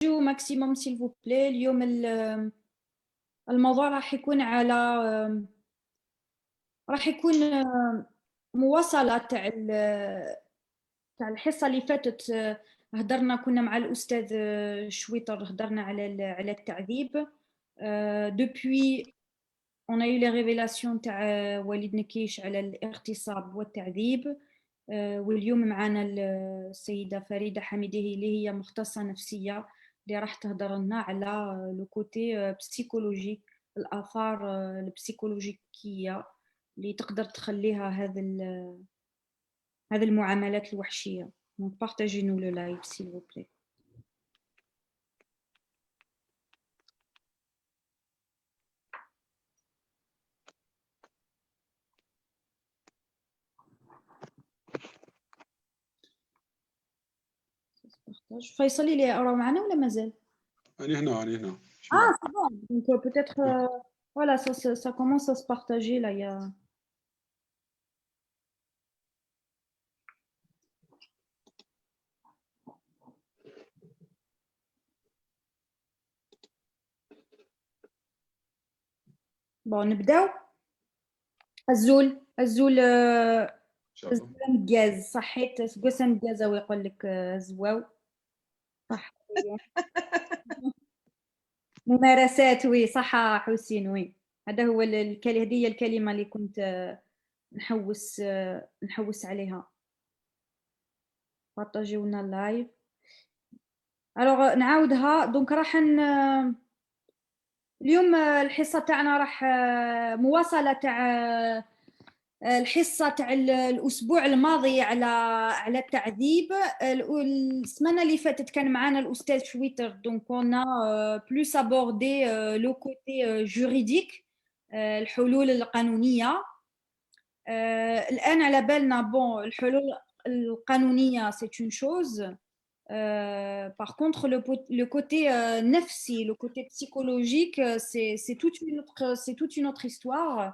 ماكسيموم سيل فو بلاي. اليوم الموضوع راح يكون على راح يكون مواصلة تاع الحصة اللي فاتت. كنا مع الأستاذ شويطر، هدرنا على التعذيب. depuis on a eu les révélations تاع وليد نكيش على الاغتصاب والتعذيب. واليوم معنا السيدة فريدة حميدي اللي هي مختصة نفسية اللي راح تهضر لنا على لو كوتي بسيكولوجيك، الآثار البسيكولوجيكية اللي تقدر تخليها هذه المعاملات الوحشية. Donc partagez-nous le live s'il vous plaît. فيصل اللي راه معنا ولا مازال؟ أنا هنا. Ah, c'est bon. Donc peut-être voilà, ça commence à se partager là. Il y a bon, نبداو. الزول قسم جاز صحيت قسم جازاوي يقول لك زواو صح. ممارسات وي صح حسين وي. هذا هو هذه هي الكلمة اللي كنت نحوس عليها. بارطاجيونا اللايف. الوغ نعاودها. دونك راح اليوم الحصة تاعنا راح مواصلة تاع الحصة تاع الأسبوع الماضي على التعذيب. السمانة اللي فاتت كان معنا الأستاذ شويتر. دونك on a plus abordé le côté juridique، الحلول القانونية. الآن على بالنا بون الحلول القانونية c'est une chose. Par contre, le côté nefsi, le côté psychologique, c'est toute une autre histoire.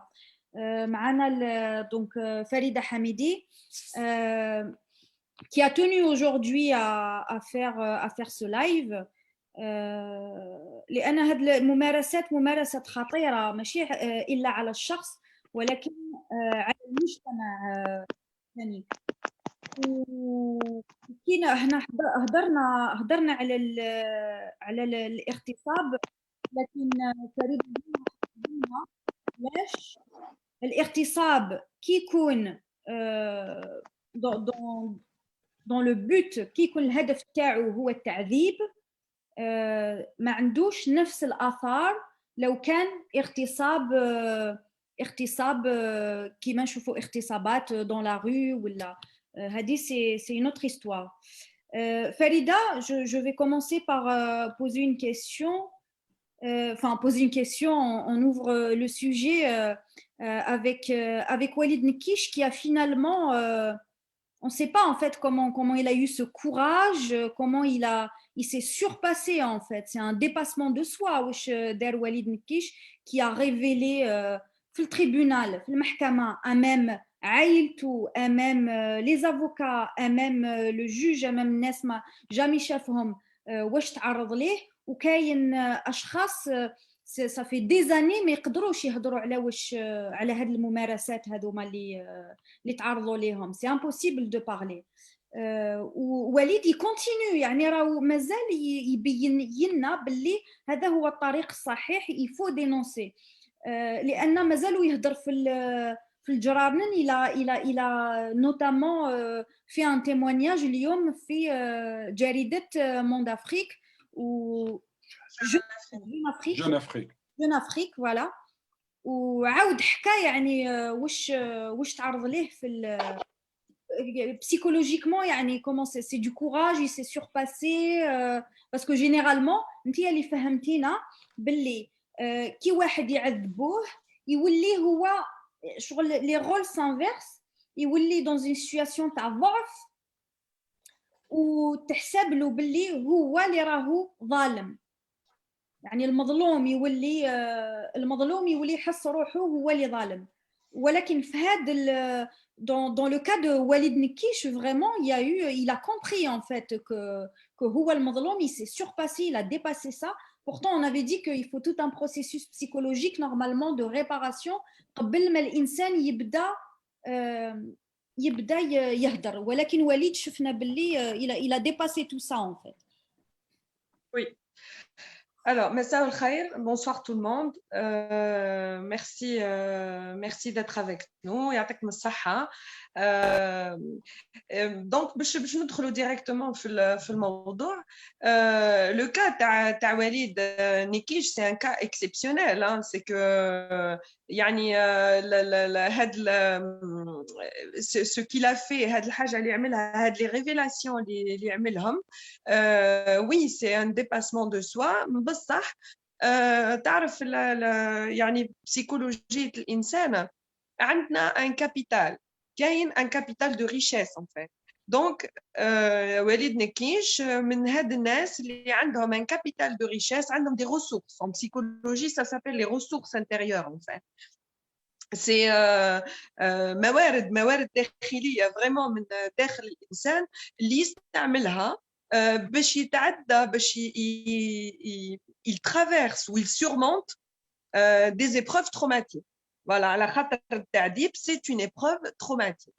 معنا donc Farida Hamidi qui a tenu aujourd'hui à faire ce live. لأن هذه الممارسات ممارسة خطيرة ماشي إلا على الشخص ولكن على المجتمع ثاني. وكينا هنا هدرنا على الاغتصاب، لكن فريدة علاش الاغتصاب كي يكون دون لو بوت، كي يكون الهدف تاعو هو التعذيب، ما عندوش نفس الآثار لو كان اغتصاب كيما نشوفوا اغتصابات دون لا رو ولا هذه c'est une autre histoire. Farida, je vais commencer par poser une question. Poser une question, on ouvre le sujet avec Walid Nkish qui a finalement, on ne sait pas en fait comment il a eu ce courage, comment il s'est surpassé en fait. C'est un dépassement de soi, der Walid Nkish, qui a révélé في الtribunal, في المحكمة أمام عائلته، أمام les avocats، أمام le juge، أمام الناس ما جامي شافهم واش تعرض ليه. وكاين اشخاص ça fait des années ما يقدروش يهضروا على هاد الممارسات هذوما اللي تعرضوا ليهم. c'est impossible de parler. ووليد يكونتينيو يعني راه مازال يبين لنا باللي هذا هو الطريق الصحيح. il faut dénoncer لان مازالوا يهضر في الجرارنن. الى نوتامون في ان témoignage اليوم في جريدة موند افريك و جون افريك فوالا. وعاود حكى يعني واش تعرض ليه في psychologiquement يعني comment c'est du courage, il s'est surpassé parce que généralement انت اللي فهمتينا باللي كي واحد يعذبوه يولي هو شغل لي رول سانفيرس، يولي dans une situation تاع ضعف وتحسب له باللي هو اللي راهو ظالم. يعني المظلوم يولي يحس روحه هو اللي ظالم. ولكن في هذا dans le cas de Walid Nkish, vraiment il a compris en fait que هو المظلوم, il s'est surpassé, il a dépassé ça. Pourtant, on avait dit qu'il faut tout un processus psychologique normalement de réparation قبل ما الإنسان يبدأ يهدر. ولكن وليد شفنا باللي il a dépassé tout ça en fait. Oui. Alors, Messa al Khair, bonsoir tout le monde. Merci d'être avec nous. يعطيك الصحة. Donc, باش ندخلوا directement في الموضوع. Le cas تاع وليد نكيش, c'est un cas exceptionnel. Hein. C'est que يعني ce qu'il a fait, هاد الحاجة اللي عملها, هاد les révélations اللي عملهم, oui, c'est un dépassement de soi. بصح تعرف يعني psychologie الإنسان عندنا un capital. كاين un capital de richesse en fait. Donc وليد نكيش من هاد الناس اللي عندهم un capital de richesse, عندهم des ressources. En psychologie, ça s'appelle les ressources intérieures en fait. C'est موارد داخلية vraiment من داخل الإنسان اللي يستعملها باش يتعدى, باش il traverse ou il surmonte des épreuves traumatiques. Voilà, على خاطر التعذيب c'est une épreuve traumatique.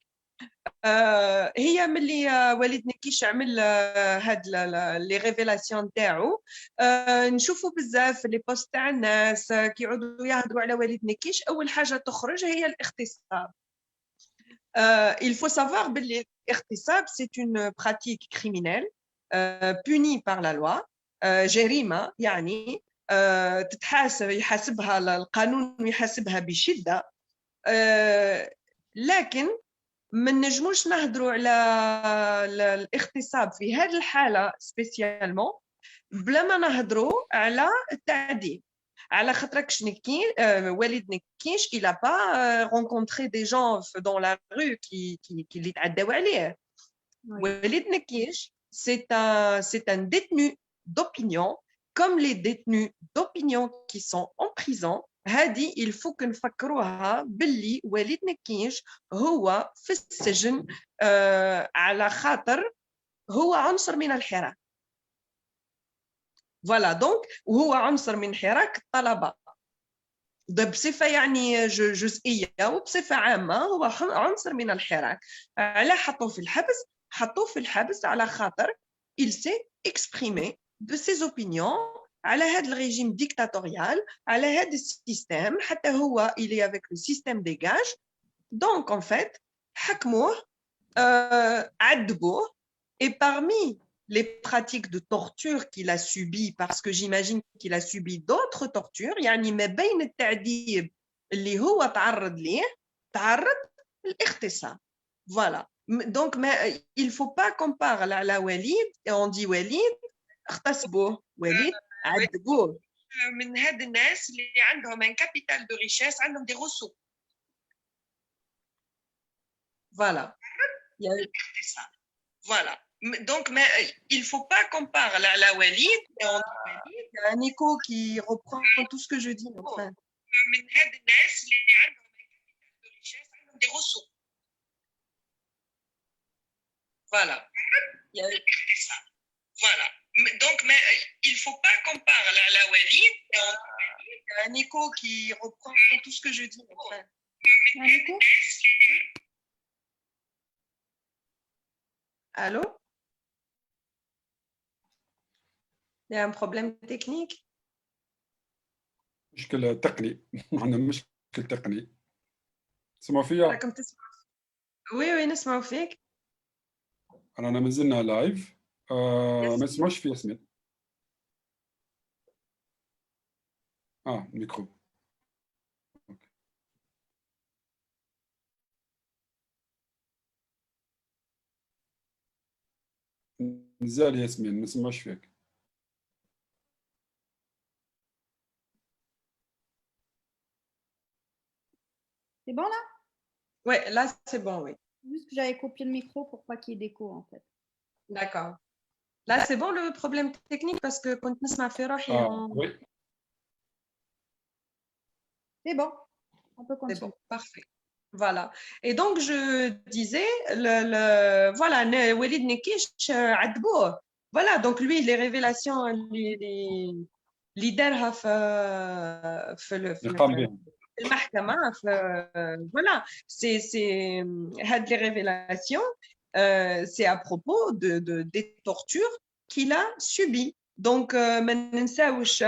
هي ملي وليد نكيش عمل هاد لي ريفيلاسيون تاعو, نشوفوا بزاف لي بوست تاع الناس كيعودوا يهضروا على وليد نكيش, اول حاجه تخرج هي الاغتصاب. Il faut savoir que l'aghtisab, c'est une pratique criminelle punie par la loi. جريمة يعني يحاسبها القانون ويحاسبها بشدة. لكن ما نجموش نهضروا على الاغتصاب في هذه الحالة سبيسيالمون بلا ما نهضروا على التعذيب. على خاطركش وليد نكيش il a pas rencontré des gens dans la rue qui اللي تعداو عليه. وليد نكيش c'est un détenu d'opinion comme les détenus d'opinion qui sont en prison. هذه il faut que نفكروها باللي وليد نكيش هو في السجن على خاطر هو عنصر من الحراك. فوالا دونك وهو عنصر من حراك الطلبة بصفة يعني جزئية وبصفة عامة هو عنصر من الحراك. على حطوه في الحبس على خاطر il s'est exprimé de ses opinions على هذا الريجيم ديكتاتوريال, على هذا السيستم, حتى هو il est avec le système des gages. Donc en fait حكموه, عذبوه, et parmi les pratiques de torture qu'il a subies, parce que j'imagine qu'il a subi d'autres tortures, يعني ما بين التعذيب اللي هو تعرض الاغتصاب. Voilà. Donc il faut pas qu'on parle à Walid et on dit Walid اغتصبوه, Walid عذبوه. من هاد الناس اللي عندهم un capital de richesse, عندهم des ressources. Voilà. Il y a الاغتصاب. Voilà. Donc, mais il ne faut pas qu'on parle à la Walid et on dit Walid. Il y a un écho qui reprend tout ce que je dis. Enfin. Des ressources. Voilà. Il y a ça. Voilà. Donc, mais il ne faut pas qu'on parle à la Walid et on dit Walid. Il y a un écho qui reprend tout ce que je dis. Enfin. Un écho? Allô? Il y a un problème technique. مشكلة تقني. عندنا مشكل تقني. تسمعوا فيا؟ راكم تسمعوا؟ وي نسمعوا فيك. رانا مازلنا لايف. ما نسمعوش في ياسمين. ميكرو. مازال ياسمين ما نسمعوش فيك. C'est bon là? Ouais, là c'est bon, oui. Juste que j'avais copié le micro pour pas qu'il y ait d'écho en fait. D'accord. Là c'est bon le problème technique parce que quand نسمع في روحي oui. C'est bon. On peut continuer. C'est bon, parfait. Voilà. Et donc je disais voilà Walid Nekish عذبوه. voilà, donc lui, les révélations, اللي دارها في يقام به. المحكمة voilà c'est هاد les révélations c'est à propos des tortures qu'il a subies donc ما ننساوش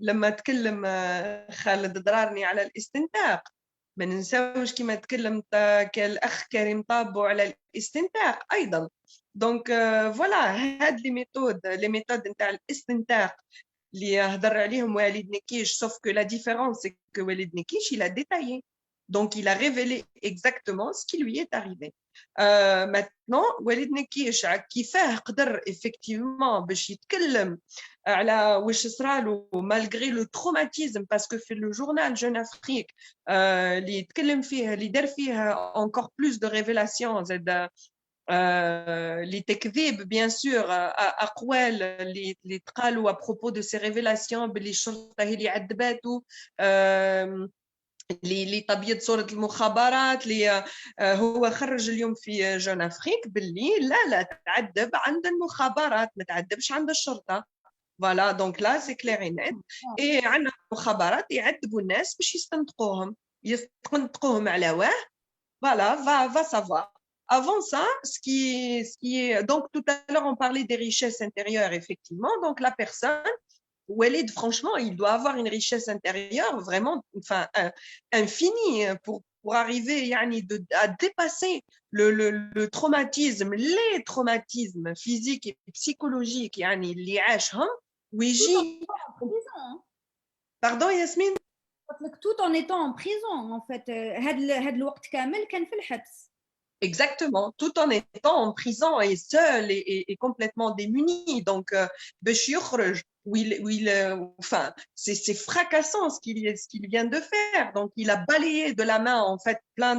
لما تكلم خالد درارني على الاستنتاق ما ننساوش كما تكلم كالأخ كريم طابو على الاستنتاق أيضا دونك فوالا هاد لي ميثود نتاع الاستنتاق اللي هضر عليهم والد نكيش sauf que la différence c'est que Walid Nekish il a détaillé donc il a révélé exactement ce qui lui est arrivé maintenant Walid Nekish كيفاه قدر effectivement باش يتكلم على واش صرالو malgré le traumatisme parce que في le journal Jeune Afrique اللي يتكلم فيه اللي دار فيه encore plus de révélations زاد les تكذيب bien sûr أقوال اللي تقالوا à propos de ces révélations باللي الشرطة هي اللي عذباتو اللي تبيض صورة المخابرات اللي هو خرج اليوم في جون أفريك باللي لا تعذب عند المخابرات ما تعذبش عند الشرطة فوالا دونك لا سي كلير اي نيت اي عندنا المخابرات يعذبوا الناس باش يستنطقوهم على واه فوالا va savoir. Avant ça, ce qui est donc tout à l'heure on parlait des richesses intérieures effectivement donc la personne Walid franchement il doit avoir une richesse intérieure vraiment enfin infinie pour arriver yani à dépasser le traumatisme les traumatismes physiques et psychologiques yani اللي عاشهم ويجي pardon Yasmine tout en étant en prison en fait هاد الوقت كامل كان في الحبس. Exactement, tout en étant en prison et seul et complètement démuni. Donc, enfin, c'est fracassant ce qu'il vient de faire. Donc, il a balayé de la main, en fait, plein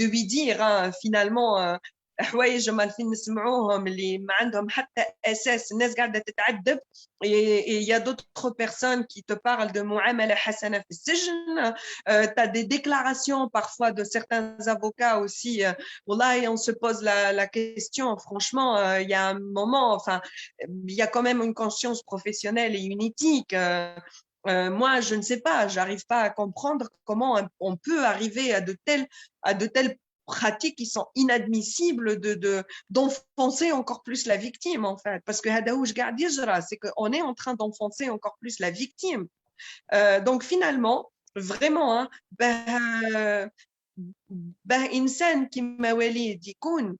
de lui dire, hein, finalement, حوايج ما عارفين نسمعوهم اللي ما عندهم حتى اساس الناس قاعده تتعذب et il y a d'autres personnes qui te parlent de معامله حسنه في السجن tu as des déclarations parfois de certains avocats aussi والله on se pose la question franchement il y a un moment enfin il y a quand même une conscience professionnelle et une éthique moi, je ne sais pas, j'arrive pas à comprendre comment on peut arriver à de telles pratiques qui sont inadmissibles d'enfoncer encore plus la victime en fait parce que c'est qu'on est en train d'enfoncer encore plus la victime donc finalement vraiment hein, إنسان كيما وليد يكون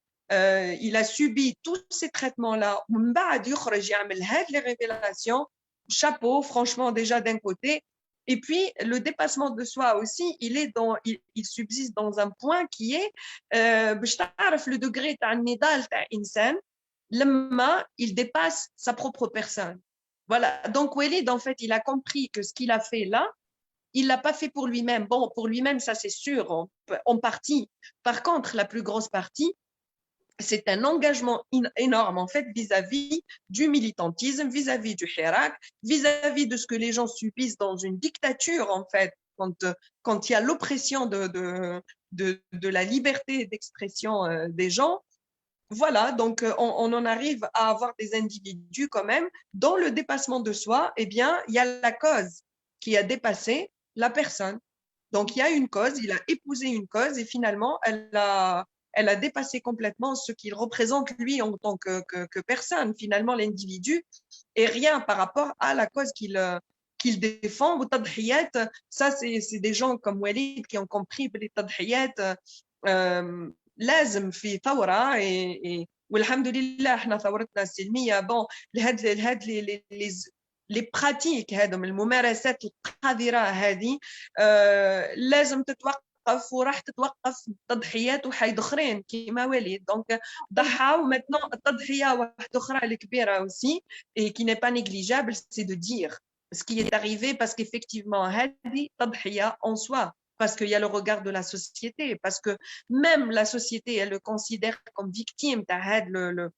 il a subi tous ces traitements là ومن بعد يخرج يعمل هاد les révélations chapeau franchement déjà d'un côté. Et puis, le dépassement de soi aussi, il subsiste dans un point qui est le degré d'un nidal d'un insan, il dépasse sa propre personne. Voilà. Donc, Walid, en fait, il a compris que ce qu'il a fait là, il l'a pas fait pour lui-même. Bon, pour lui-même, ça c'est sûr, en partie. Par contre, la plus grosse partie, c'est un engagement énorme en fait vis-à-vis du militantisme, vis-à-vis du hirak, vis-à-vis de ce que les gens subissent dans une dictature en fait, quand il y a l'oppression de la liberté d'expression des gens. Voilà, donc on en arrive à avoir des individus quand même. Dans le dépassement de soi, eh bien, il y a la cause qui a dépassé la personne. Donc, il y a une cause, il a épousé une cause et finalement, elle a dépassé complètement ce qu'il représente lui en tant que personne, finalement l'individu, et rien par rapport à la cause qu'il défend. Ça, c'est des gens comme Walid qui ont compris que les tadhiyat لازم في ثورة والحمد لله احنا ثورتنا السلمية bon les pratiques هذم الممارسات القذرة هذه لازم تتوقف وراح تتوقف تضحيات وحيد اخرين كيما وليد دونك ضحى ومثلا التضحيه واحده اخرى الكبيره aussi et qui n'est pas négligeable c'est de dire ce qui est arrivé parce qu'effectivement هذه تضحيه en soi parce qu'il y a le regard de la société parce que même la société elle le considère comme victime تاع هذا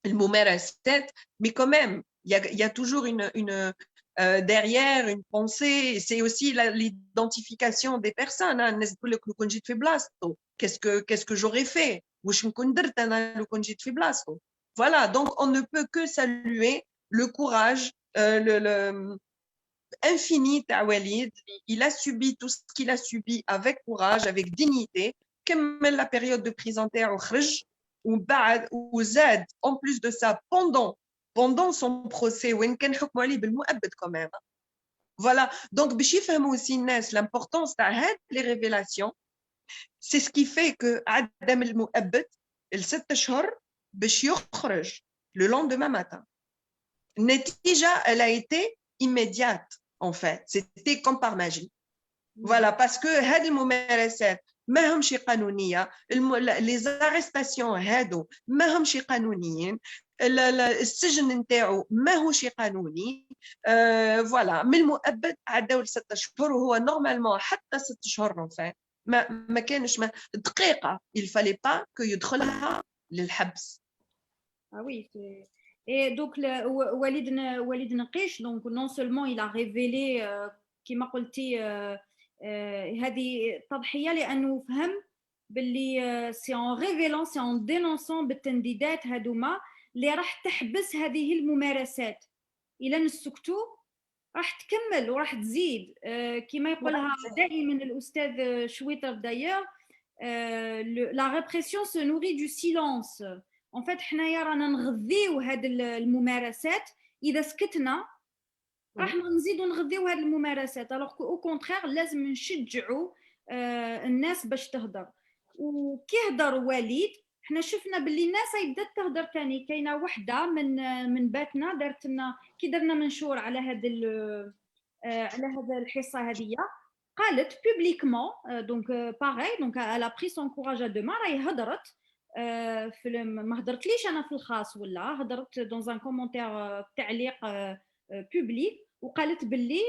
الممارسات mais quand même il y a toujours une derrière une pensée, c'est aussi l'identification des personnes. Qu'est-ce que j'aurais fait? Voilà, donc on ne peut que saluer le courage, le infini تاع Walid. Il a subi tout ce qu'il a subi avec courage, avec dignité. كمل la période de prison تاعو خرج وبعد وزاد en plus de ça pendant son procès وين كان حكموا عليه بالمؤبد quand même. Voilà, donc باش يفهموا aussi الناس l'importance تاع هاد les révélations. C'est ce qui fait que عدم المؤبد ال6 أشهر باش يخرج le lendemain matin. النتيجة elle a été immédiate en fait, c'était comme par magie. Voilà, parce que هاد الممارسات ما همش قانونية، les arrestations هادو ما همش قانونيين، السجن نتاعو ماهوش قانوني. فوالا من المؤبد عداو ل6 أشهر وهو نورمالمون حتى 6 أشهر en fait ما كانش دقيقة il fallait pas que يدخلها للحبس. Ah oui, et donc Walid Nqish, donc non seulement il a révélé كما قلتي هذه تضحية لأنه فهم باللي c'est en révélant, c'est en dénonçant بالتنديدات هذوما اللي راح تحبس هذه الممارسات إلى نسكتوا راح تكمل وراح تزيد كما يقولها دائما الأستاذ شويتر داير la répression se nourrit du silence. En fait حنايا رانا نغذيو هاد الممارسات إذا سكتنا راح نزيدو نغذيو هاد الممارسات alors qu'au contraire لازم نشجعوا الناس باش تهدر. وكي هدر وليد حنا شفنا باللي الناس بدات تهدر تاني. كاينه وحده من باتنا دارت لنا كي درنا منشور على هذا الحصه هذه قالت بوبليكمون دونك باغي دونك elle a pris son courage à deux mains راهي هدرت ما هدرتليش انا في الخاص ولا هدرت دون ان كومونتير تعليق بوبليك وقالت باللي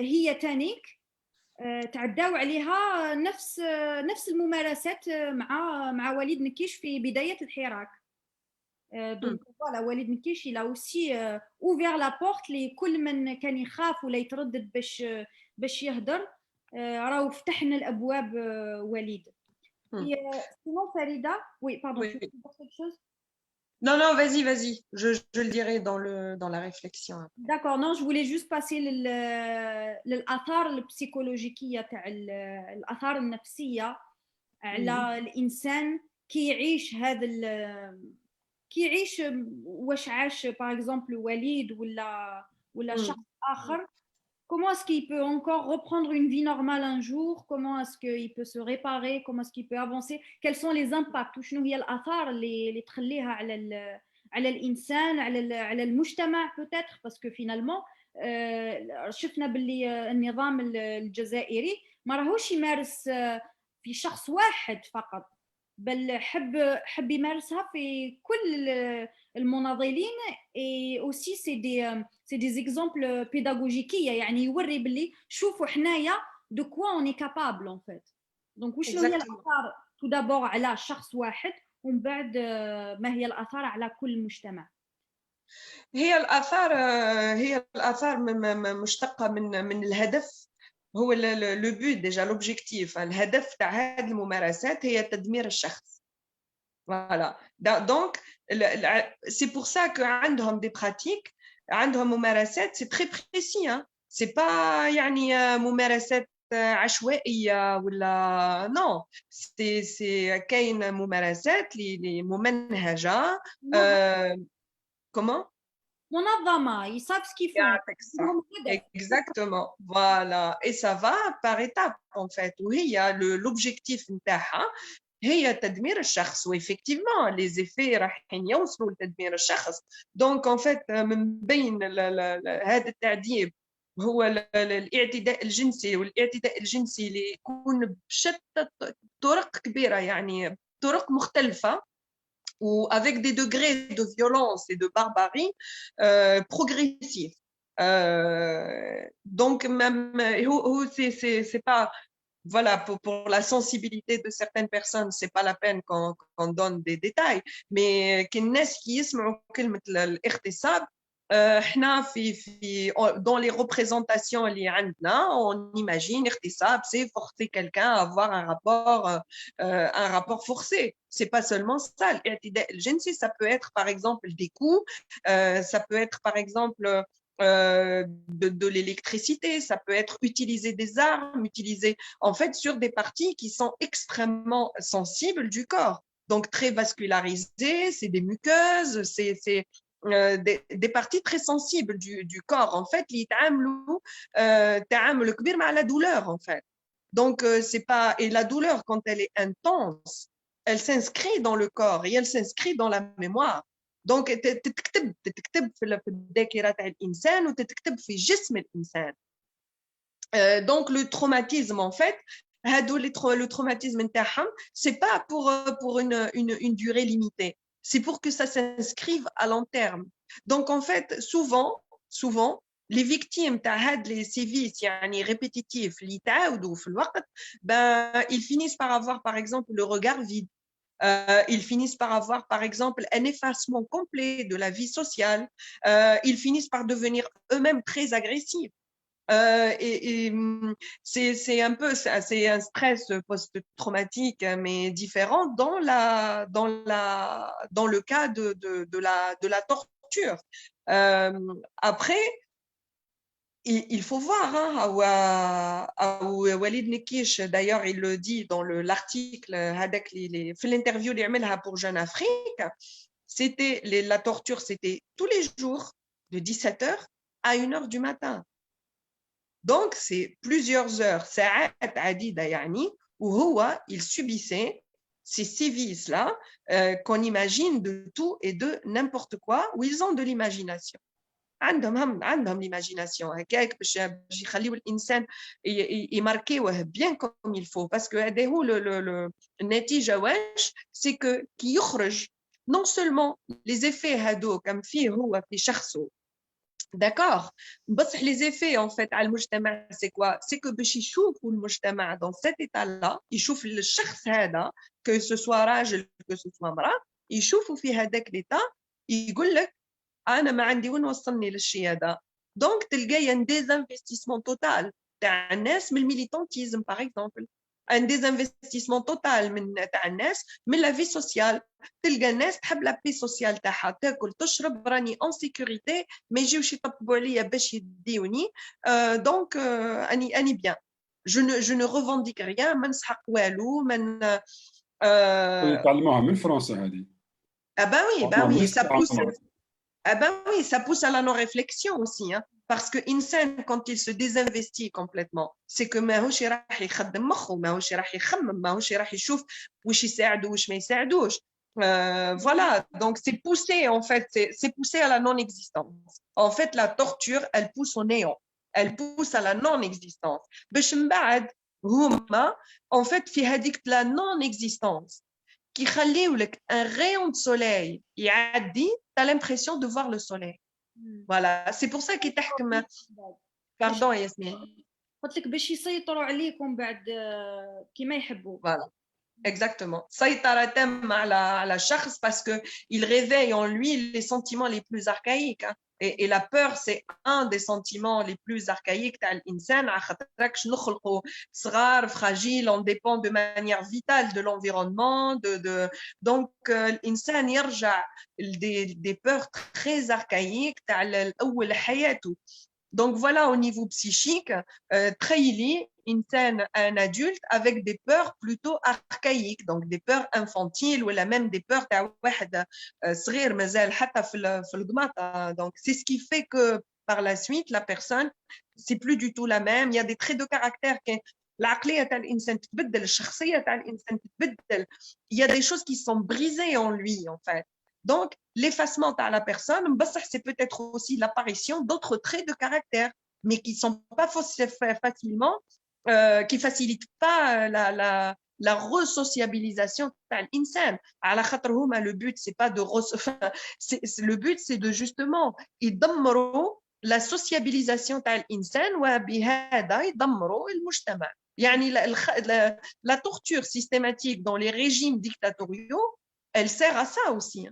هي تانيك تعداو عليها نفس الممارسات مع وليد نكيش في بداية الحراك. دونك فوالا وليد نكيش il a aussi ouvert la porte لكل من كان يخاف ولا يتردد باش يهدر راهو فتحنا الابواب وليد. Sinon Farida, oui pardon, tu veux dire quelque chose? Non, vas-y, je le dirai dans la réflexion. D'accord, non, je voulais juste passer للآثار البسيكولوجيكية تاع الآثار النفسية على الإنسان كي يعيش كي يعيش واش عاش par exemple وليد ولا شخص آخر. Comment est-ce qu'il peut encore reprendre une vie normale un jour? Comment est-ce qu'il peut se réparer? Comment est-ce qu'il peut avancer? Quels sont les impacts? وشنو هي الآثار اللي تخليها على الإنسان على المجتمع peut-être parce que finalement شفنا باللي النظام الجزائري ما راهوش يمارس في شخص واحد فقط بل حب يمارسها في كل المناضلين. et aussi c'est des exemples pédagogiques يعني يوري باللي شوفوا حنايا de quoi on est capable en fait. donc وشنو هي الآثار tout d'abord على شخص واحد ومن بعد ما هي الآثار على كل مجتمع. هي الآثار مشتقة من الهدف. هو لو بوت ديجا لوبجيكتيف الهدف تاع هذه الممارسات هي تدمير الشخص. Voilà. Donc, c'est pour ça que عندهم des pratiques, عندهم ممارسات, c'est très précis. Hein. C'est pas يعني ممارسات عشوائية ولا non. C'est كاين ممارسات اللي ممنهجة. Comment? منظمة, ils savent ce qu'ils font. Exactement. Voilà. Et ça va par étapes en fait. وهي l'objectif نتاعها هي تدمير الشخص. وإفكتيفمون les effets رايحين يوصلوا لتدمير الشخص. Donc en fait من بين هذا التعذيب هو الاعتداء الجنسي. والاعتداء الجنسي اللي يكون بشتى طرق كبيرة يعني طرق مختلفة ou avec des degrés de violence et de barbarie progressifs. Donc même c'est pas voilà pour la sensibilité de certaines personnes c'est pas la peine qu'on donne des détails mais qu'الناس qui يسمعوا كلمة الاغتصاب dans les représentations on imagine c'est forcer quelqu'un à avoir un rapport forcé. C'est pas seulement ça. Ça peut être par exemple des coups, ça peut être par exemple de l'électricité, ça peut être utiliser des armes, utiliser en fait sur des parties qui sont extrêmement sensibles du corps. Donc très vascularisées, c'est des muqueuses, c'est des parties très sensibles du corps en fait qui تعامل كبير مع la douleur en fait. Donc c'est pas, et la douleur quand elle est intense, elle s'inscrit dans le corps et elle s'inscrit dans la mémoire. Donc تكتب في الذاكرة تاع الإنسان وتكتب في جسم الإنسان. Donc le traumatisme en fait le traumatisme c'est pas pour une durée limitée, c'est pour que ça s'inscrive à long terme. Donc en fait souvent les victimes تاع les sévices يعني répétitifs اللي يتعاودوا في الوقت ils finissent par avoir par exemple le regard vide. Ils finissent par avoir, par exemple, un effacement complet de la vie sociale. Ils finissent par devenir eux-mêmes très agressifs. C'est un stress post-traumatique, mais différent dans le cas de la torture. Après, il faut voir, Walid Nekish, d'ailleurs, il le dit dans l'article, في l'interview pour Jeune Afrique, la torture, c'était tous les jours de 17h à 1h du matin. Donc, c'est plusieurs heures, ساعات عديدة يعني, où il subissait ces sévices-là qu'on imagine de tout et de n'importe quoi, où ils ont de l'imagination. عندهم l'imagination هكاك باش يخليوا الانسان يماركيوه bien comme il faut, parce que هذا هو النتيجه واش سي كو كي يخرج non seulement les effets هذوك كم فيه هو في شخصه d'accord, بصح les effets en fait على المجتمع c'est quoi, c'est que باش يشوفوا المجتمع dans cet état là, يشوف الشخص هذا que ce soit راجل que ce soit امراه, يشوفوا في هذاك l'état يقول لك انا ما عندي وين وصلني للشيء هذا. دونك تلقاي ان ديزانفستيسمون توتال تاع الناس من الميليتانتيزم باغ اكزومبل, ان ديزانفستيسمون توتال من تاع الناس من لا في سوسيال. تلقى الناس تحب لا بي سوسيال تاعها, تاكل تشرب, راني اون سيكوريتي, ما يجيوش يطبقوا عليا باش يديوني. دونك اني بيان, je ne revendique rien, ما نسحق والو, من يتعلموها من فرنسا هذه. bah oui, ça pousse. Ah ben oui, ça pousse à la non-réflexion aussi, hein, parce que l'insan, quand il se désinvestit complètement, c'est que ماهوش راح يخدم مخه, ماهوش راح يخمم, ماهوش راح يشوف واش يساعدو واش ما يساعدوش. Voilà, donc c'est poussé en fait, c'est poussé à la non-existence. En fait, la torture, elle pousse au néant, elle pousse à la non-existence. باش من بعد هما en fait في هذيك la non-existence qui يخليو لك un rayon de soleil يعدي, tu as l'impression de voir le soleil. Voilà, c'est pour ça qu'il تحكم. Pardon Yasmine. قلت لك باش يسيطروا عليكم بعد كيما يحبوا. Voilà. Exactement. سيطرة تامة على الشخص, parce que il réveille en lui les sentiments les plus archaïques. Et la peur, c'est un des sentiments les plus archaïques تاع الإنسان, على خاطركش نخلقوا صغار fragile, on dépend de manière vitale de l'environnement, donc الإنسان يرجع des peurs très archaïques تاع الأول حياته. Donc voilà, au niveau psychique, تخيلي إنسان, un adulte avec des peurs plutôt archaïques, donc des peurs infantiles, ou même des peurs تاع واحد صغير مازال حتى في القماطة. Donc c'est ce qui fait que par la suite la personne, c'est plus du tout la même. Il y a des traits de caractère qui العقلية تاع الإنسان تتبدل, الشخصية تاع الإنسان تتبدل. Il y a des choses qui sont brisées en lui en fait. Donc, l'effacement à la personne, c'est peut-être aussi l'apparition d'autres traits de caractère, mais qui ne sont pas facilement, qui ne facilitent pas la resociabilisation de l'insan. Le but, c'est pas de le but, c'est de justement la sociabilisation de l'insan, la torture systématique dans les régimes dictatoriaux, elle sert à ça aussi.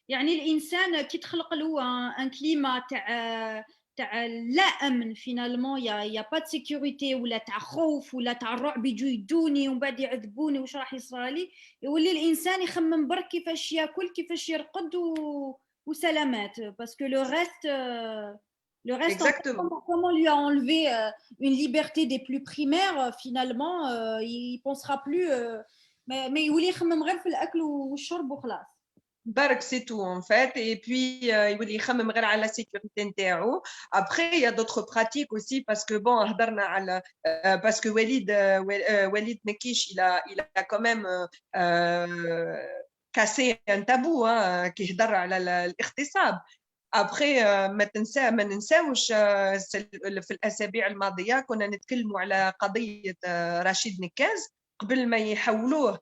يعني الانسان كي تخلق له ان كليما تاع لا امن فينالمون يا با دو سيكوريتي ولا تاع خوف ولا تاع الرعب يجوا يدوني ومن بعد يعذبوني واش راح يصرى لي يولي الانسان يخمم برك كيفاش ياكل كيفاش يرقد وسلامات باسكو le reste en fait, Exactement. comment on lui a enlevé une liberté des plus primaires finalement il pensera plus mais يولي يخمم غير في الاكل والشرب وخلاص. Bark, c'est tout en fait. Et puis, il يخمم غير على la sécurité نتاعو. Après, il y a d'autres pratiques aussi parce que bon, هضرنا على parce que Walid Nekish, il a quand même cassé un tabou hein, qui هضر على الاغتصاب. Après, ما ننساوش في الأسابيع الماضية كنا نتكلموا على قضية رشيد نكاز قبل ما يحولوه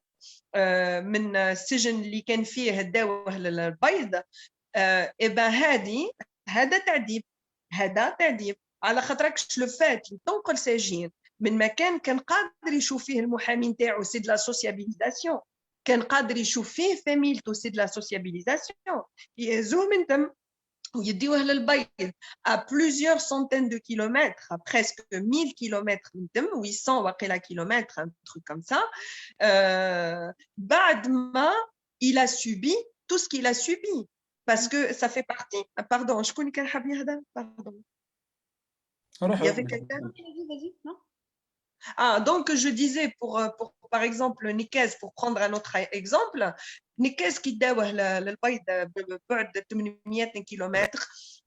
من السجن اللي كان فيه الداوه للبيض. إبا هذا تعذيب على خاطركش لو فات تنقل سجين من مكان كان قادر يشوف فيه المحامي نتاعو سي دو لا سوسيابيليزاسيون، كان قادر يشوف فيه فاميلتو سي دو لا سوسيابيليزاسيون، يهزوه من تم ويديوه للبيض à plusieurs centaines de kilomètres, à presque 1000 kilomètres, 800 وقيلا kilomètres, un truc comme ça. بعد ما il a subi tout ce qu'il a subi parce que ça fait partie. Pardon, je connais كان حاب يهضر. Pardon. Il y avait quelqu'un. Vas-y, non? Ah, donc je disais pour par exemple Nikez, pour prendre un autre exemple, Nikez qui داوه للبيض ببعد 800 كيلومتر.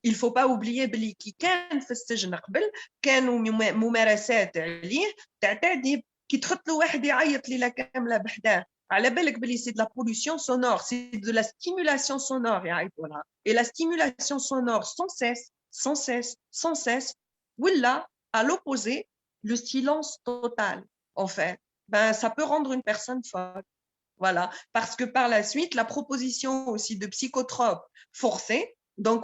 Il faut pas oublier بلي كي كان في السجن قبل كانوا ممارسات عليه تاع تعذيب، كي تحط له واحد يعيط ليله كامله بحداه على بالك بلي سي de la pollution sonore, c'est de la stimulation sonore يعيطوا لها. Et la stimulation sonore sans cesse ولا à l'opposé le silence total, en fait, ben, ça peut rendre une personne folle. Voilà. Parce que par la suite, la proposition aussi de psychotropes forcés, donc,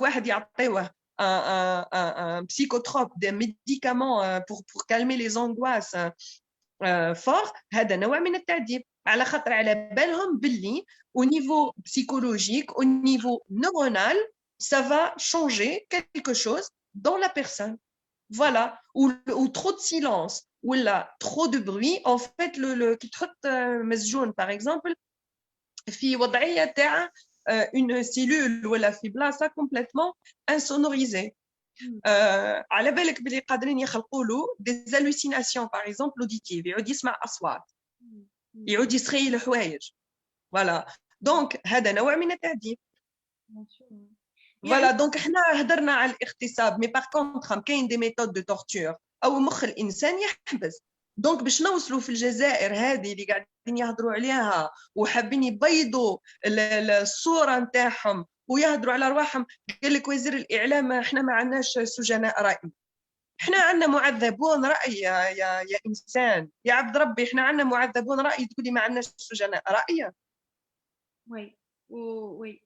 un psychotrope, des médicaments pour calmer les angoisses forts, هذا نوع من التعذيب. على خاطر على بالهم باللي au niveau psychologique, au niveau neuronal, ça va changer quelque chose dans la personne. Voilà, ou trop de silence, ou là, trop de bruit. En fait, qui تحط مسجون par exemple في وضعية تاع une cellule ولا في بلاصة complètement insonorisée. على بالك بلي قادرين يخلقوا له des hallucinations par exemple auditives، يعود يسمع أصوات، يعود يتخيل حوايج. Voilà. Donc هذا نوع من التعذيب. Voilà, donc احنا هضرنا على الاغتصاب، مي باغ كونطخ كاين دي ميثود دو تورتور او مخ الانسان يحبس. دونك باش نوصلوا في الجزائر هذه اللي قاعدين يهضروا عليها وحابين يبيضوا الصوره نتاعهم ويهضروا على رواحهم، قال لك وزير الاعلام احنا ما عندناش سجناء راي. احنا عندنا معذبون راي يا انسان يا عبد ربي، احنا عندنا معذبون راي تقولي ما عندناش سجناء راي؟ وي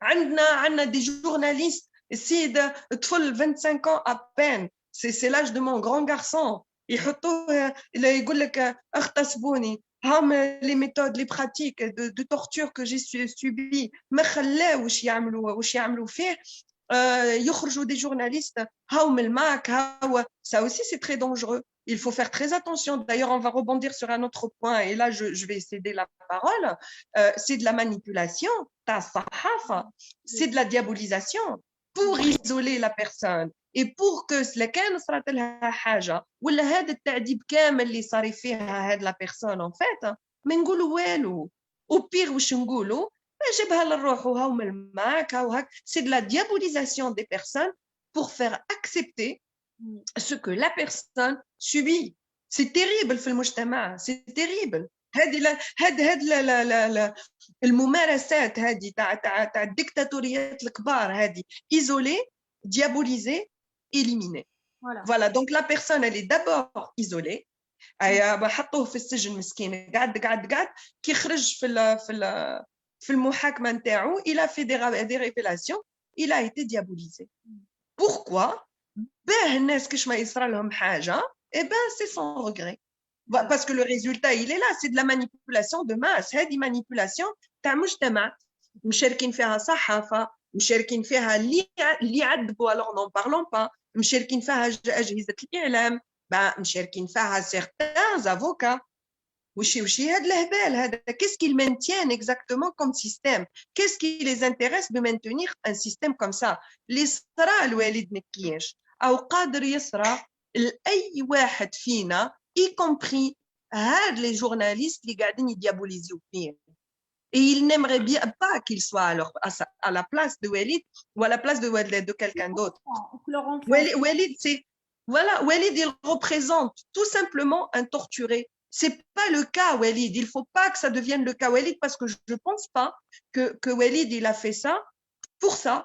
عندنا دي جورناليست، السيد طفل 25 ans à peine، c'est l'âge de mon grand garçon، يحطوه يقول لك اغتصبوني، هم لي ميثود لي براتيك دو تورتور كو جي سوبي، ما خلاوش يعملوا فيه. يخرجوا des journalistes هاهم الماك هاو، ça aussi c'est très dangereux. Il faut faire très attention. D'ailleurs, on va rebondir sur un autre point. Et là, je vais céder la parole. C'est de la manipulation. C'est de la diabolisation pour isoler la personne. Et pour que كان صارت لها حاجة ولا هذا التعذيب كامل اللي صار فيها هاد la personne en fait ما نقولوا والو. au pire واش نقولوا جيبها للروح وهاو من الماك وهاك. C'est de la diabolisation des personnes pour faire accepter ce que la personne subit. C'est terrible في المجتمع، c'est terrible. هذه الممارسات هذه تاع الديكتاتوريات الكبار هذه isolée, diabolisée, éliminée. Voilà, donc la personne elle est d'abord isolée. حطوه في السجن مسكين قعد كي خرج في المحاكمة نتاعو il a fait des révélations, il a été diabolisé. Pourquoi? باه الناس كش ما يصرى لهم حاجة et ben c'est sans regret. Parce que le résultat il est là, c'est de la manipulation de masse. هذه manipulation تاع مجتمع مشاركين فيها صحافه، مشاركين فيها اللي يعذبوا alors n'en parlons pas، مشاركين فيها اجهزه الاعلام، مشاركين فيها certains avocats. وش هاد الهبال هذا؟ qu'est-ce qu'ils maintiennent exactement comme système؟ qu'est-ce qui les intéresse de maintenir un système comme ça؟ اللي صرا الوالد نكياش او قادر يصرى لاي واحد فينا y compris هاد les journalistes اللي قاعدين يديابوليزيو فيه. Et il n'aimerait bien pas qu'il soit alors à la place de Walid ou à la place de quelqu'un d'autre. Walid, c'est voilà, Walid il représente tout simplement un torturé. C'est pas le cas Walid, il faut pas que ça devienne le cas Walid parce que je pense pas que Walid il a fait ça pour ça.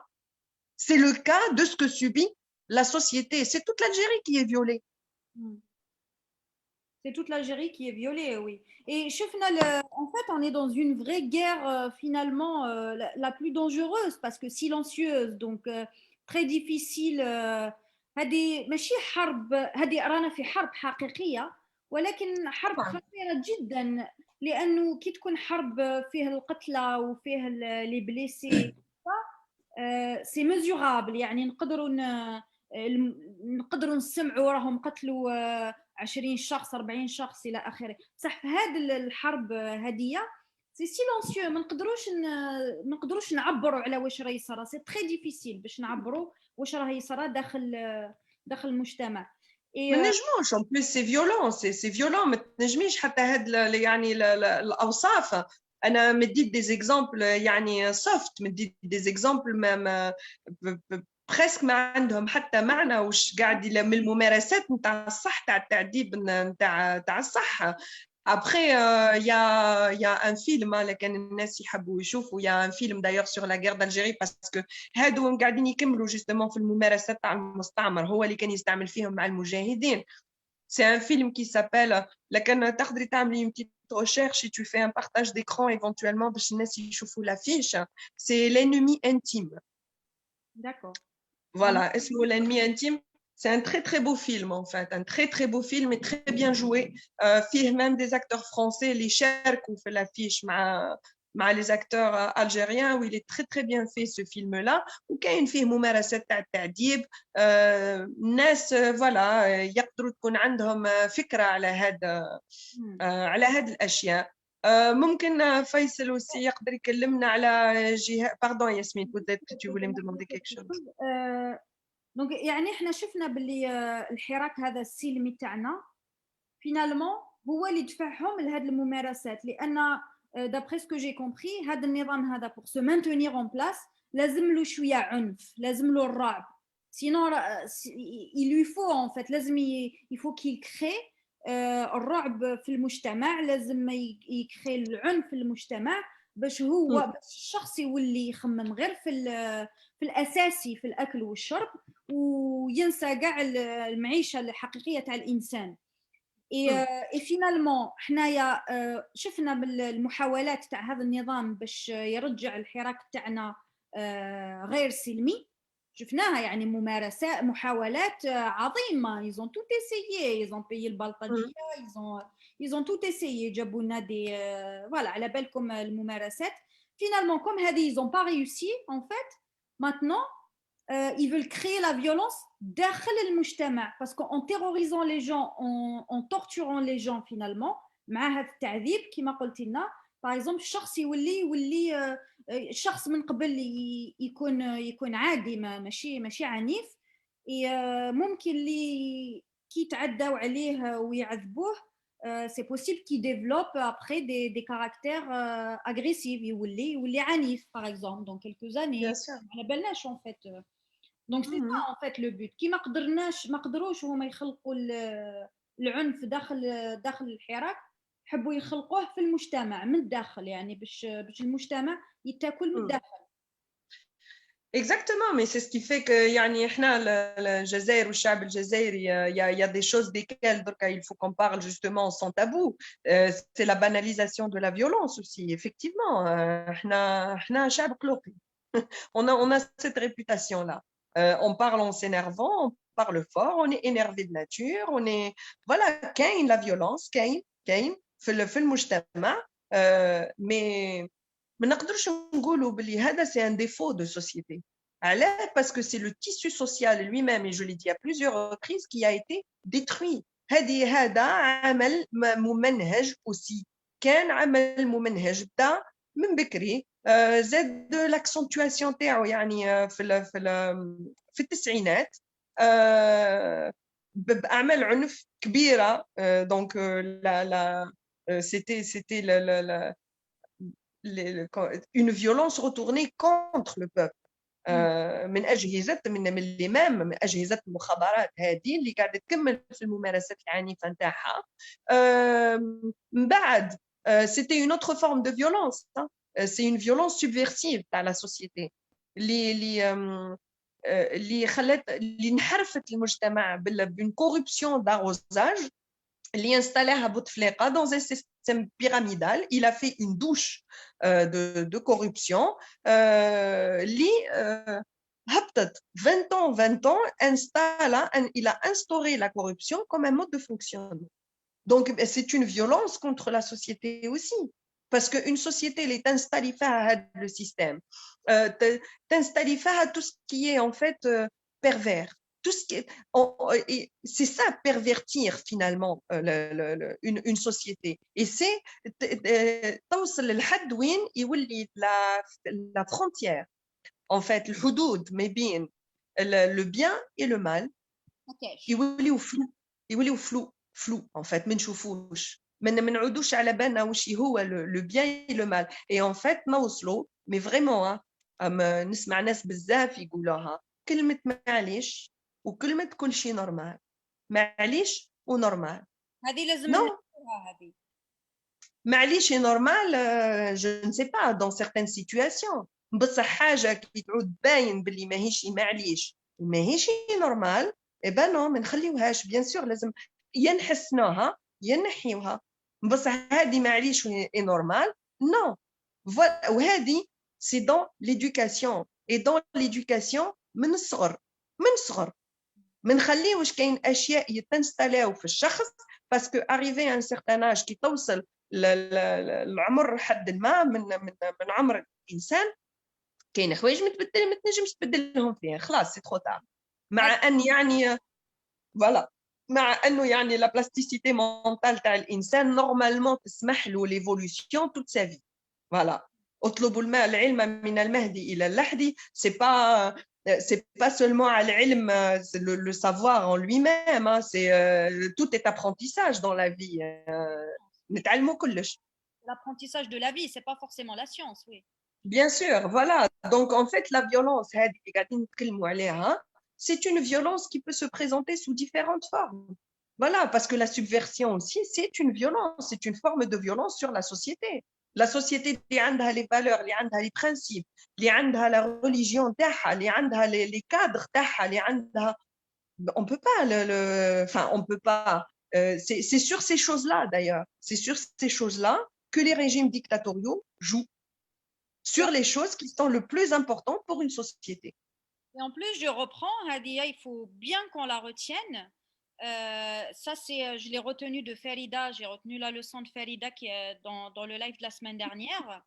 C'est le cas de ce que subit la société, c'est toute l'Algérie qui est violée. C'est toute l'Algérie qui est violée, oui. Et en fait, on est dans une vraie guerre finalement la plus dangereuse parce que silencieuse, donc très difficile. هذه ماشي حرب، هذه رانا في حرب حقيقية، ولكن حرب خطيرة جدا، لأنه كي تكون حرب فيها القتلى وفيها لي بليسي سي ميزورابل، يعني نقدروا نسمعوا راهم قتلوا 20 شخص 40 شخص الى اخره. صح في هذه الحرب هذه سي سيلونسيو، ما نقدروش نعبروا على واش راه يصرى، سي تري ديفيسيل باش نعبروا واش راه يصرى داخل المجتمع. ما نجموش ان بليس سي فيولون، سي فيولون، ما تنجميش حتى هاد يعني الاوصاف. انا مديت دي زيكزامبل يعني سوفت، مديت دي زيكزامبل ما بريسك ما عندهم حتى معنى واش قاعد من الممارسات نتاع الصح، تاع التعذيب نتاع الصحه. Après, il y a un film اللي كان الناس يحبوا يشوفوا، il y a un film d'ailleurs sur la guerre d'Algérie parce que هادو قاعدين يكملوا justement في الممارسات تاع المستعمر، هو اللي كان يستعمل فيهم مع المجاهدين. C'est un film qui s'appelle لكن تقدري تعملي une petite recherche et tu fais un partage d'écran éventuellement باش الناس يشوفوا l'affiche. C'est l'ennemi intime. D'accord. Voilà, اسمه l'ennemi intime. C'est un très très beau film en fait, un très très beau film et très bien joué. فيه même des acteurs français اللي شاركوا في l'affiche مع les acteurs algériens, où il est très très bien fait ce film là. وكاين فيه ممارسات تاع التعذيب. الناس فوالا يقدروا تكون عندهم فكرة على هاد الأشياء. ممكن فيصل aussi يقدر يكلمنا على جهة. Pardon Yasmine, peut-être que tu voulais me demander quelque chose. دونك يعني احنا شفنا باللي الحراك هذا السلمي تاعنا فينالمون هو اللي دفعهم لهذه الممارسات، لان دابري سكو جي كومبري هذا النظام هذا بور سو مانتونير اون بلاس لازم له شويه عنف، لازم له الرعب، سينون il lui faut en fait لازم il faut qu'il crée الرعب في المجتمع، لازم يكري العنف في المجتمع باش هو الشخص يولي يخمم غير في الاساسي في الاكل والشرب وينسى كاع المعيشه الحقيقيه تاع الانسان. اي فينالمون حنايا شفنا بالمحاولات تاع هذا النظام باش يرجع الحراك تاعنا غير سلمي، شفناها يعني ممارسات محاولات عظيمه. ils ont tout essayé, ils ont payé البلطجيه، ils ont tout essayé، جابوا لنا دي voilà على بالكم الممارسات. finalement comme هذه ils ont pas réussi en fait. maintenant ils veulent créer la violence داخل المجتمع parce qu'en terrorisant les gens, en torturant les gens finalement مع هذا التعذيب كما قلت لنا. باغ اكزومبل الشخص يولي الشخص من قبل يكون عادي ماشي عنيف، ممكن اللي كي يتعداو عليه ويعذبوه سي بوسيبل كي ديفلوب ابري دي كاركتير اغريسيف، يولي عنيف باغ اكزومبل دون كيلكو زاني على بالناش اون فيت. دونك سي سا اون فيت لو بوت. كي ما قدروش هما يخلقوا العنف داخل الحراك، حبوا يخلقوه في المجتمع من الداخل، يعني باش المجتمع يتاكل من الداخل. Exactement, mais c'est ce qui fait que يعني احنا الجزائر والشعب الجزائري il y a des choses desquelles donc il faut qu'on parle justement sans tabou. C'est la banalisation de la violence aussi, effectivement. احنا شعب قلوقي. on a cette réputation là. On parle en s'énervant, on parle fort, on est énervé de nature, on est voilà, كاين la violence كاين في المجتمع. mais ما نقدرش نقولوا بلي هذا c'est un défaut de société. علاش؟ parce que c'est le tissu social lui-même, et je l'ai dit à plusieurs reprises, qui a été détruit. هذا عمل ممنهج aussi. كان عمل ممنهج بدا من بكري، زاد l'accentuation تاعو يعني في التسعينات بأعمال عنف كبيرة. donc c'était une violence retournée contre le peuple. من اللي من أجهزة المخابرات هذه اللي قاعدة تكمل في الممارسات العنيفة نتاعها. من بعد c'était une autre forme de violence. C'est une violence subversive dans la société اللي انحرفت المجتمع d'une corruption d'arrosage اللي installaها Bouteflika dans un système pyramidal. Il a fait une douche de corruption اللي هبطت 20 ans il a instauré la corruption comme un mode de fonctionnement. Donc c'est une violence contre la société aussi, parce qu'une société elle est installée à le système, t'installe à tout ce qui est en fait pervers. Tout ce qui est, c'est ça, pervertir finalement une société. Et c'est توصل للحد وين يولي la frontière en fait الحدود ما بين le bien et le mal يوليو flou en fait ما نشوفوش ما نعودوش على بالنا واش هو le bien et le mal. Et en fait نوصلوا mais vraiment نسمع ناس بزاف يقولوها كلمة معليش وكلمة كل شيء نورمال. معليش ونورمال هذه لازم نعرفوها. هذه معليش نورمال je ne sais pas dans certaines situations. بصح حاجة كي تعود باين باللي ماهيش معليش وماهيش نورمال اي بان نو ما نخليوهاش. بيان سور لازم يا نحسنوها يا نحيوها. بصح هذه معليش نورمال نو. وهذه سي دون ليدوكاسيون. اي دون ليدوكاسيون من الصغر ما نخليوش كاين اشياء يتنستلاو في الشخص باسكو اريفي ان سيغتان اج كي توصل العمر حد ما من عمر الانسان كاين حوايج ما تنجمش تبدلهم فيها خلاص سي ترو تار. مع ان يعني فوالا مع انه يعني لا بلاستيسيتي مونتال تاع الانسان نورمالمون تسمح له ليفولوسيون توت سا في. فوالا اطلبوا العلم من المهدي الى اللحد. c'est pas seulement à l'ilm, le savoir en lui-même, hein, c'est tout est apprentissage dans la vie. نتعلموا كلش. L'apprentissage de la vie, c'est pas forcément la science, oui. Bien sûr, voilà. Donc en fait la violence هذه اللي قاعدين نتكلموا عليها c'est une violence qui peut se présenter sous différentes formes. Voilà, parce que la subversion aussi c'est une violence, c'est une forme de violence sur la société. La société اللي عندها les valeurs, اللي عندها les principes, اللي عندها la religion تاعها, اللي عندها les cadres تاعها, اللي عندها on peut pas enfin on peut pas c'est sur ces choses-là d'ailleurs, c'est sur ces choses-là que les régimes dictatoriaux jouent, sur les choses qui sont le plus importantes pour une société. Et en plus, je reprends, Hadia, il faut bien qu'on la retienne. Ça, je l'ai retenu de Farida, j'ai retenu la leçon de Farida qui est dans le live de la semaine dernière.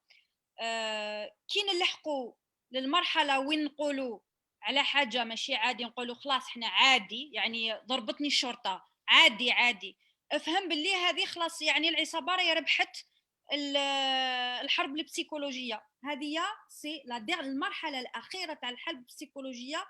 كي نلحقوا للمرحلة وين نقولوا على حاجة ماشي عادي نقولوا خلاص احنا عادي، يعني ضربتني الشرطة عادي افهم باللي هذه خلاص يعني العصابة راهي ربحت الحرب البسيكولوجية. هذه سي المرحلة الأخيرة تاع الحرب البسيكولوجية.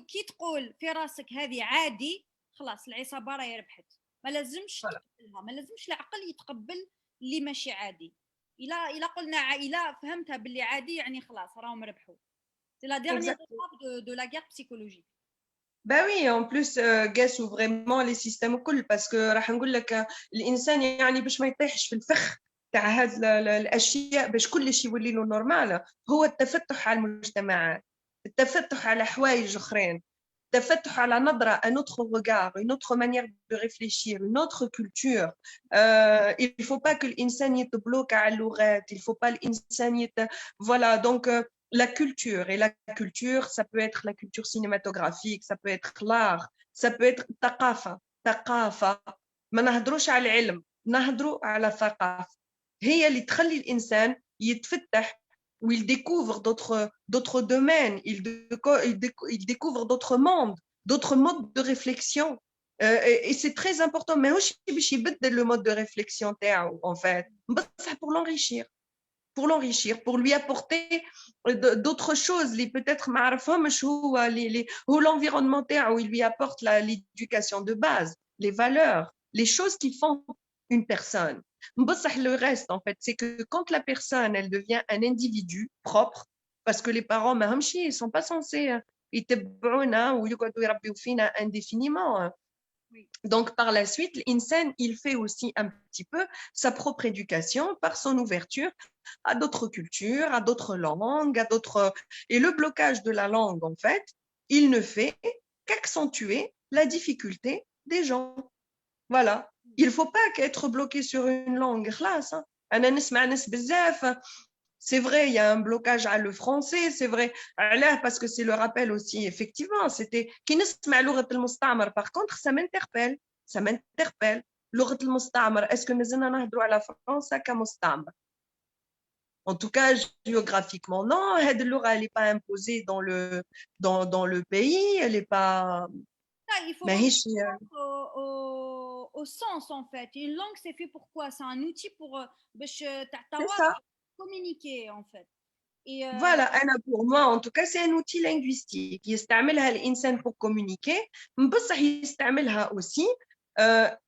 كي تقول في راسك هذه عادي خلاص العصابة راهي ربحت. ما لازمش تقبلها، ما لازمش العقل يتقبل اللي ماشي عادي. إلا قلنا إلا فهمتها باللي عادي يعني خلاص راهم ربحوا. C'est la dernière étape de la guerre psychologique. Bah oui, en plus قاسوا vraiment les systèmes الكل باسكو راح نقول لك الانسان يعني باش ما يطيحش في الفخ تاع هاد الاشياء باش كلش يولي له نورمال هو التفتح على المجتمعات، التفتح على حوايج اخرين، التفتح على نظره un autre regard, une autre manière de réfléchir, une autre culture. Il faut pas que الانسان يتبلوك على اللغات، il faut pas الانسان voilà. Donc la culture, et la culture ça peut être la culture cinématographique, ça peut être l'art, ça peut être ثقافة. ما نهضروش على العلم، نهضروا على ثقافة هي اللي تخلي الانسان يتفتح, où il découvre d'autres domaines, il découvre d'autres mondes, d'autres modes de réflexion. Et c'est très important. Mais aussi, le mode de réflexion, en fait, pour l'enrichir, pour lui apporter d'autres choses, peut-être ou l'environnement où il lui apporte l'éducation de base, les valeurs, les choses qui font une personne. Le reste, en fait, c'est que quand la personne, elle devient un individu propre, parce que les parents, ils ne sont pas censés ou indéfiniment. Donc, par la suite, l'insan, il fait aussi un petit peu sa propre éducation par son ouverture à d'autres cultures, à d'autres langues, à d'autres. Et le blocage de la langue, en fait, il ne fait qu'accentuer la difficulté des gens. Voilà. Il ne faut pas qu'être bloqué sur une langue. C'est vrai, il y a un blocage à le français, c'est vrai, parce que c'est le rappel aussi, effectivement, c'était par contre, ça m'interpelle, ça m'interpelle. Est-ce que nous allons droit à la France comme en tout cas, géographiquement, non, elle n'est pas imposée dans le pays, elle n'est pas. Il faut au sens en fait. Une langue, c'est fait pour quoi? C'est un outil pour C'est ça. communiquer en fait. Et Voilà, pour moi, en tout cas, c'est un outil linguistique. يستعملها الإنسان pour communiquer, بصح يستعملها aussi,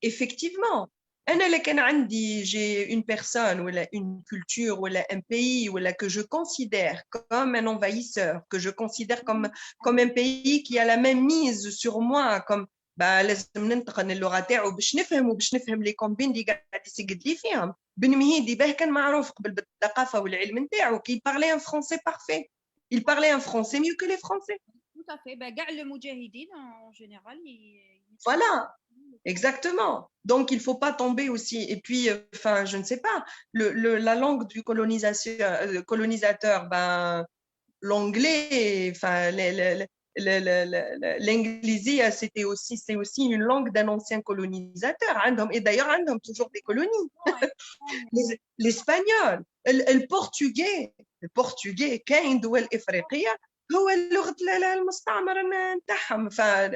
effectivement. J'ai une personne ou une culture ou un pays ou que je considère comme un envahisseur, que je considère comme un pays qui a la même mise sur moi, comme لازم ننتقل اللغة تاعو باش نفهم لي كومبين اللي قاعد يسقد لي فيهم. بن مهيدي باه كان معروف قبل بالثقافة والعلم نتاعو كي parlait un français parfait. Il parlait un français mieux que les Français. Tout à fait. كاع المجاهدين en général Voilà. Exactement. Donc, il ne faut pas tomber aussi. Et puis, enfin, je ne sais pas, la langue du colonisateur, l'anglais, enfin, l'anglais, c'est aussi une langue d'un ancien colonisateur. Et d'ailleurs, ils ont toujours des colonies. L'espagnol, le portugais, كاين دول إفريقية هو اللغة المستعمرة نتاعهم. Enfin,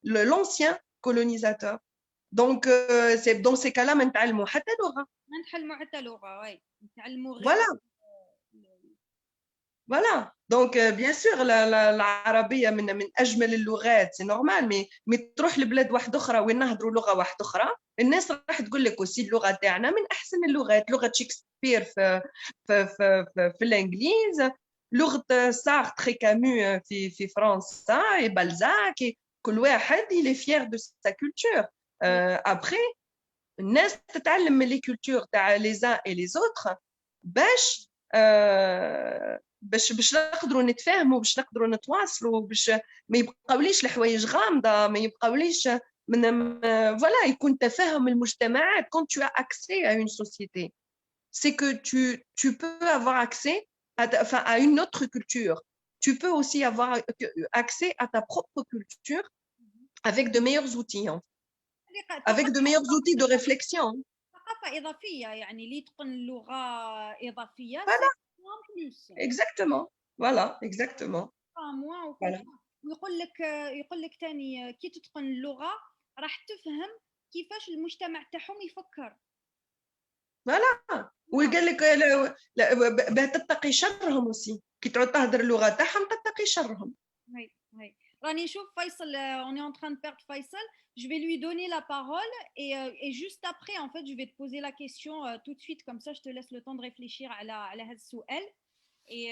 l'ancien colonisateur. Donc, c'est dans ces cas-là, نتعلموا حتى لغة. Voilà. Voilà. Donc, bien sûr, العربية من أجمل اللغات، c'est normal. mais تروح لبلاد واحدة أخرى وين نهضروا لغة واحدة أخرى، الناس راح تقول لك aussi اللغة تاعنا من أحسن اللغات، لغة شكسبير في الإنجليز، لغة سارتر كامو في فرنسا، بالزاك، كل واحد il est fier de sa culture. Après, الناس تتعلم من les cultures تاع les uns et les autres باش نقدروا نتفاهموا، باش نقدروا نتواصلوا، باش ما يبقاوليش الحوايج غامضه، ما يبقاوليش voilà, يكون تفاهم المجتمعات. Quand tu as accès à une société, c'est que tu peux avoir accès à une autre culture. Tu peux aussi avoir accès à ta propre culture avec de meilleurs outils, avec de meilleurs outils de réflexion. ثقافة إضافية يعني اللي يتقن لغة إضافية. Voilà. Exactement. Voilà, exactement. Voilà. يقول لك ثاني كي تتقن اللغة راح تفهم كيفاش المجتمع تاعهم يفكر. Voilà. وقال لك باه تتقي شرهم aussi. كي تعود تهدر اللغة تاعهم تتقي شرهم. Oui, oui. راني نشوف فيصل, on est en train de perdre Faisal. Je vais lui donner la parole et juste après, en fait, je vais te poser la question tout de suite, comme ça, je te laisse le temps de réfléchir على هذا السؤال. et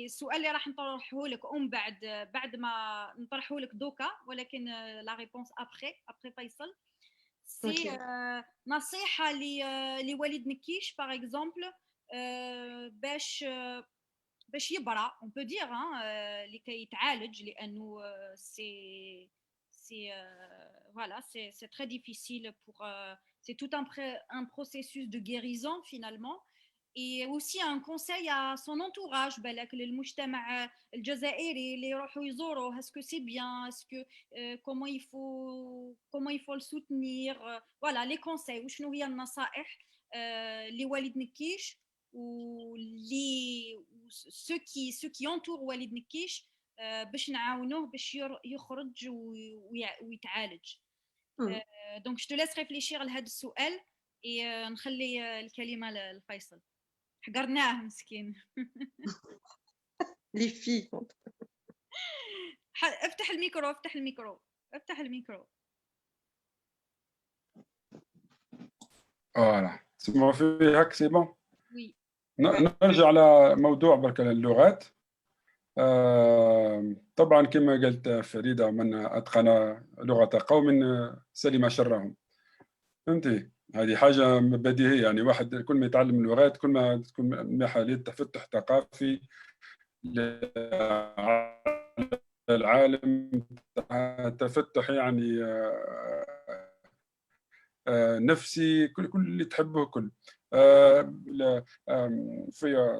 السؤال اللي راح نطرحه لك بعد ما نطرحه لك دوكا, ولكن la réponse après Faisal. C'est نصيحة لوليد نكيش, par exemple, باش يبرع, on peut dire, لكي يتعالج, لأنه voilà, c'est très difficile c'est tout un processus de guérison finalement. Et aussi un conseil à son entourage, بالك للمجتمع الجزائري اللي يروحوا يزوروا, est-ce que c'est bien, est-ce que comment il faut le soutenir, voilà les conseils. وشنو هي النصائح لوليد نكيش واللي ceux qui entourent وليد نكيش باش نعاونوه باش يخرج ويتعالج. دونك je te laisse réfléchir لهذا السؤال نخلي الكلمة لفيصل. حقرناه مسكين. لي في افتح الميكرو افتح الميكرو افتح الميكرو. فوالا تسمعوا فيه هاك سي بون. وي نرجع على موضوع برك اللغات. طبعا كما قلت فريدة، من أتقن لغة قوم سلم شرهم. فهمتي؟ هذه حاجة بديهية، يعني واحد كل ما يتعلم اللغات كل ما تكون من حالة تفتح ثقافي للعالم، تفتح يعني نفسي، كل اللي تحبه كل. في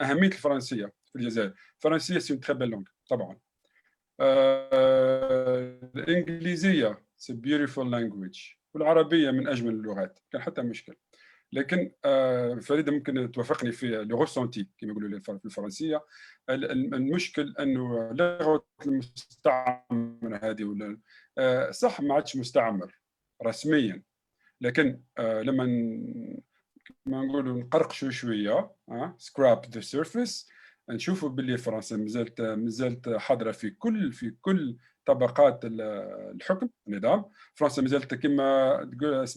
أهمية الفرنسية في الجزائر. الفرنسية سي تري بيل لونغ طبعا. الإنجليزية سي بيوتيفول لانجويج، والعربية من أجمل اللغات، كان حتى مشكل. لكن فريدة ممكن توافقني في لو ريسونتي كما يقولوا في الفرنسية. المشكل أنه لغة المستعمر هذه ولا صح ما عادش مستعمر رسميا، لكن لما ما نقولوا نقرقشوا شويه سكراب ذا سيرفيس، نشوفوا باللي فرنسا مازالت حاضره في كل طبقات الحكم النظام. فرنسا مازالت كما تقول،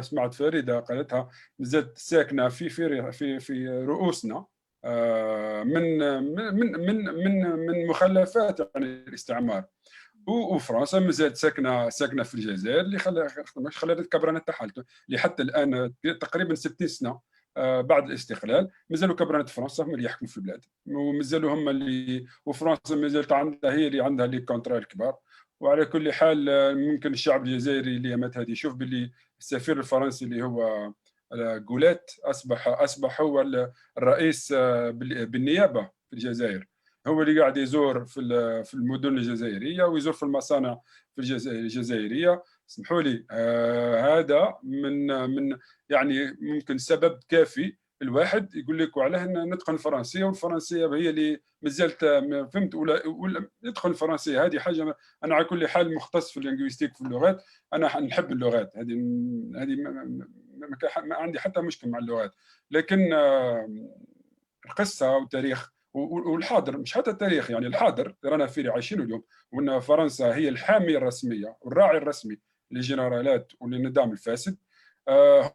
سمعت فريده قالتها، مازالت ساكنه في رؤوسنا من من مخلفات يعني الاستعمار. وفرنسا مازالت ساكنه في الجزائر، اللي خلت كبرانه تحالته اللي حتى الان تقريبا 60 سنه بعد الاستقلال مازالوا كبرانه فرنسا هم اللي يحكموا في البلاد، ومازالوا هم اللي، وفرنسا مازالت هي اللي عندها لي كونترا الكبار. وعلى كل حال ممكن الشعب الجزائري اليامات هذه يشوف باللي السفير الفرنسي اللي هو غولات اصبح هو الرئيس بالنيابه في الجزائر، هو اللي قاعد يزور في المدن الجزائريه ويزور في المصانع في الجزائريه. اسمحوا لي هذا من يعني ممكن سبب كافي الواحد يقول لك وعلاه نتقن الفرنسيه، والفرنسيه هي اللي مازالت فهمت ولا يدخل الفرنسيه. هذه حاجه انا على كل حال مختص في اللينغويستيك في اللغات، انا نحب اللغات هذه ما عندي حتى مشكل مع اللغات، لكن القصه والتاريخ والحاضر، مش حتى التاريخ، يعني الحاضر رانا فيه عايشينه اليوم، وان فرنسا هي الحاميه الرسميه والراعي الرسمي للجنرالات وللنظام الفاسد.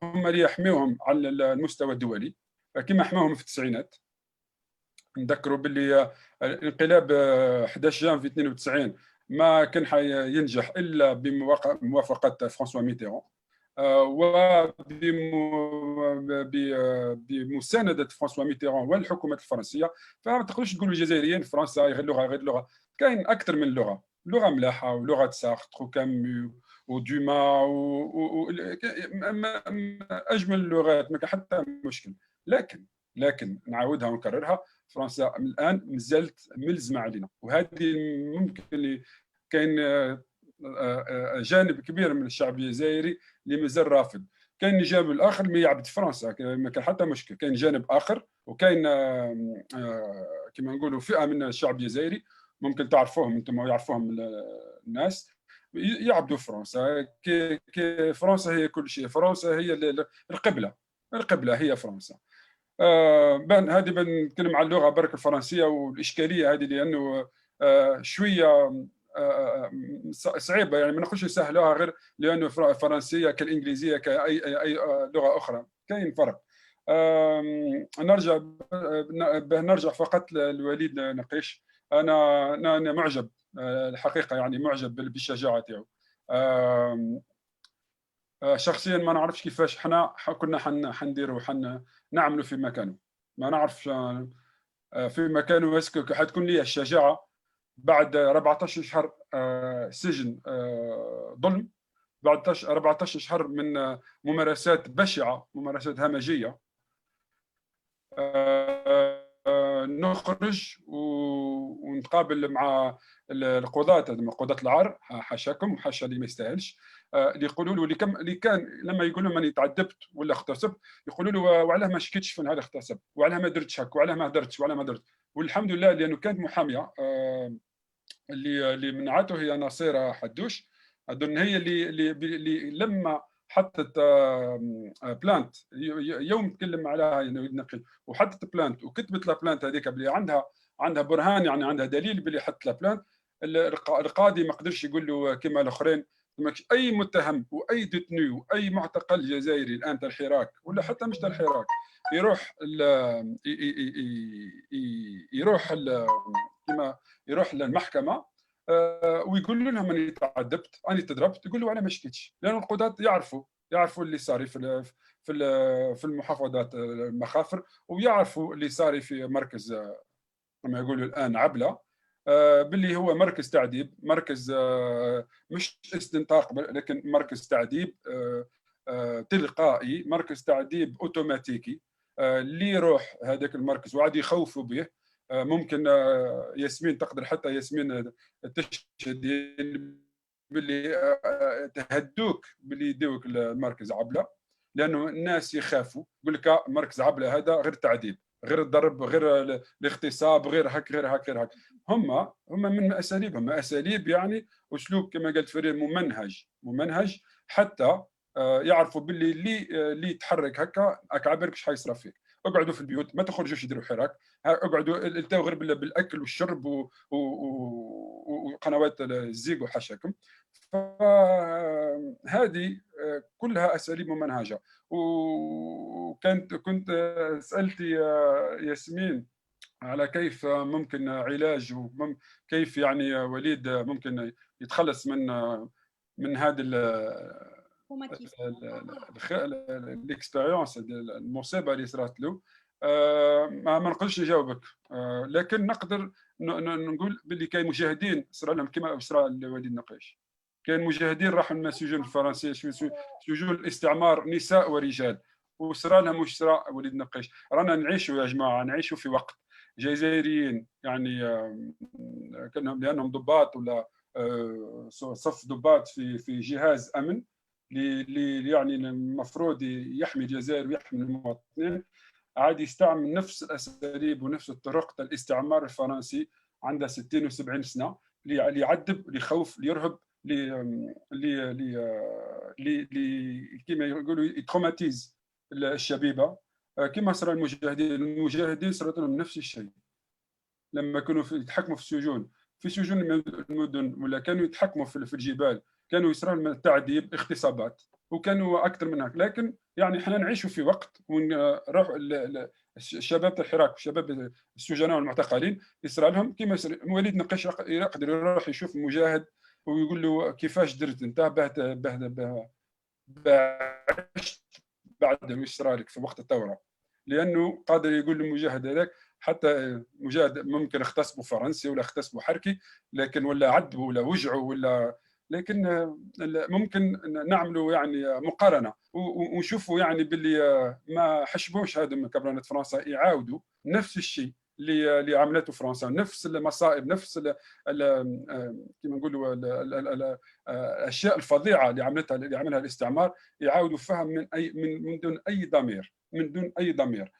هم اللي يحميوهم على المستوى الدولي كما حماهم في التسعينات. نذكروا باللي الانقلاب 11 جانفي 92 ما كان ينجح الا بموافقه فرانسوا ميتيرون وبمساندة فرانسوا ميتيرون والحكومات الفرنسية. فما تقدروش تقولوا الجزائريين فرنسا غير لغة، كاين أكثر من لغة ملاحة، ولغة سارتر وكامو ودوما أجمل اللغات، ما كان حتى مشكل. لكن نعاودها ونكررها، فرنسا الآن مازالت ملزمة علينا، وهذه ممكن اللي كاين جانب كبير من الشعب الجزائري اللي مازال رافض. كاين الجانب الاخر اللي يعبد فرنسا، ما كان حتى مشكل. كاين جانب اخر، وكاين كما نقولوا فئه من الشعب الجزائري ممكن تعرفوهم انتم ويعرفوهم الناس، يعبدوا فرنسا. كي فرنسا هي كل شيء، فرنسا هي القبله هي فرنسا. هذه بنتكلم عن اللغه برك الفرنسيه والاشكاليه هذه، لانه شويه صعيبه، يعني ما نقولش يسهلوها غير لانه الفرنسيه كالانجليزيه كاي لغه اخرى، كاين فرق. نرجع فقط للوليد نقيش. انا معجب الحقيقه، يعني معجب بالشجاعه تاعو. شخصيا ما نعرفش كيفاش حنا كنا حنديروا نعملوا في مكانه، ما نعرفش في مكانه اسكو حتكون لي الشجاعه بعد 14 شهر سجن ظلم، بعد 14 شهر من ممارسات بشعه، ممارسات همجيه، نخرج ونتقابل مع القضاة، قضاة العار، حاشاكم وحاشا اللي ما يستاهلش، اللي يقولوا له اللي كان لما يقولوا ماني تعذبت ولا اغتصبت يقولوا له وعلاه ما شكيتش في نهار اغتصب، وعلاه ما درتش هك، وعلاه ما درتش، وعلاه ما درت. والحمد لله لانه كانت محاميه اللي منعته هي نصيره حدوش، اظن هي اللي لما حطت بلانت يوم تكلم عليها ينقي وحطت بلانت وكتبت لا بلانت هذيك بلي عندها برهان، يعني عندها دليل بلي حطت لا بلانت. القاضي ما قدرش يقول له كما الاخرين اي متهم واي ديتني واي معتقل جزائري الان تاع الحراك ولا حتى مش تاع الحراك يروح يروح كما يروح للمحكمه ويقول لهم اني تعذبت اني تضربت، يقول له انا ما شكيتش، لان القضاة يعرفوا اللي صار في المحافظات المخافر، ويعرفوا اللي صار في مركز كما يقولوا الان عبله، باللي هو مركز تعذيب، مركز مش استنطاق لكن مركز تعذيب تلقائي، مركز تعذيب اوتوماتيكي. اللي يروح هذاك المركز وعاد يخوفوا به، ممكن ياسمين تقدر حتى ياسمين تشهد باللي تهدوك باللي يديوك المركز عبله، لانه الناس يخافوا، يقول لك مركز عبله هذا غير تعذيب، غير الضرب، غير الاغتصاب، غير هك غير هك غير هك. هم من اساليبهم اساليب يعني اسلوب كما قلت فريد ممنهج حتى يعرفوا باللي اللي يتحرك هكا عبرك ايش حيصرى فيك. اقعدوا في البيوت، ما تخرجوش ديروا حراك، اقعدوا التاو غير بالاكل والشرب وقنوات الزيق وحاشاكم. فهذه كلها اساليب ممنهجه. كنت سالتي ياسمين على كيف ممكن علاج وكيف يعني وليد ممكن يتخلص من هذه الاكسبيريونس، المصيبه اللي صارت له. ما نقدرش نجاوبك، لكن نقدر نقول باللي كاين مجاهدين صرا لهم كما صرا لوليد نقيش. كاين مجاهدين راحوا من السجون الفرنسيه، سجون الاستعمار، نساء ورجال، وصرا لهم واش صرا وليد نقيش. رانا نعيشوا يا جماعه، نعيشوا في وقت جزائريين يعني كانهم لانهم ضباط ولا صف ضباط في جهاز امن اللي يعني المفروض يحمي الجزائر ويحمي المواطنين، عاد يستعمل نفس الاساليب ونفس الطرق تاع الاستعمار الفرنسي عنده 60 و70 سنه، اللي يعذب، اللي يخوف، اللي يرهب، اللي كما يقولوا يتروماتيز الشبيبه. كما صار المجاهدين صارت لهم نفس الشيء لما كانوا يتحكموا في سجون المدن، ولا كانوا يتحكموا في الجبال، كانوا يصير لهم التعذيب، اغتصابات، وكانوا اكثر من هيك. لكن يعني احنا نعيشوا في وقت ونروح الشباب الحراك وشباب السجناء والمعتقلين يصير لهم كما وليد نقيش يقدر يروح يشوف مجاهد ويقول له كيفاش درت انت عشت بعد واش صرا لك في وقت الثوره، لانه قادر يقول للمجاهد هذاك حتى مجاهد ممكن اغتصبوا فرنسي ولا اغتصبوا حركي، لكن ولا عذبوا ولا وجعوا ولا، لكن ممكن نعملوا يعني مقارنه ونشوفوا يعني باللي ما حشبوش هذم كبرانه فرنسا يعاودوا نفس الشيء اللي عملته فرنسا، نفس المصائب، نفس كما نقولوا الاشياء الفظيعه اللي عملها الاستعمار، يعاودوا فيها من دون اي ضمير، من دون اي ضمير.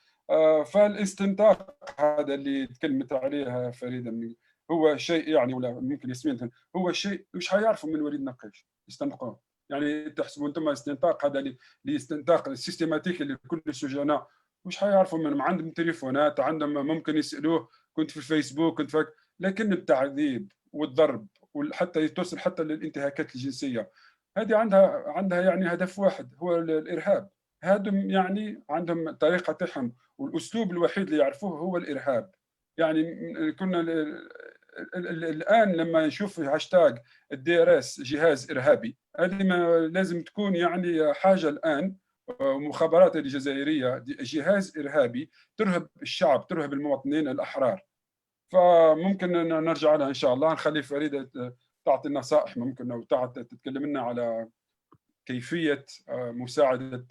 فالاستنطاق هذا اللي تكلمت عليه فريده هو شيء يعني، ولا ممكن ياسمين، هو شيء مش حيعرفوا من وليد نقيش يستنطقوه. يعني تحسبوا انتم الاستنطاق هذا اللي استنطاق السيستماتيكي لكل السجناء، مش حيعرفوا منهم، عندهم تليفونات، عندهم ممكن يسالوه كنت في الفيسبوك كنت فك، لكن التعذيب والضرب وحتى توصل حتى للانتهاكات الجنسيه، هذه عندها يعني هدف واحد هو الارهاب. هادم يعني عندهم طريقه تاعهم، والاسلوب الوحيد اللي يعرفوه هو الارهاب. يعني كنا الان لما نشوف هاشتاج الدي ار اس جهاز ارهابي، هذه لازم تكون يعني حاجه الان مخابرات الجزائريه جهاز ارهابي ترهب الشعب، ترهب المواطنين الاحرار. فممكن نرجع لها ان شاء الله، نخلي فريده تعطي نصائح ممكن، او تتكلم لنا على كيفيه مساعده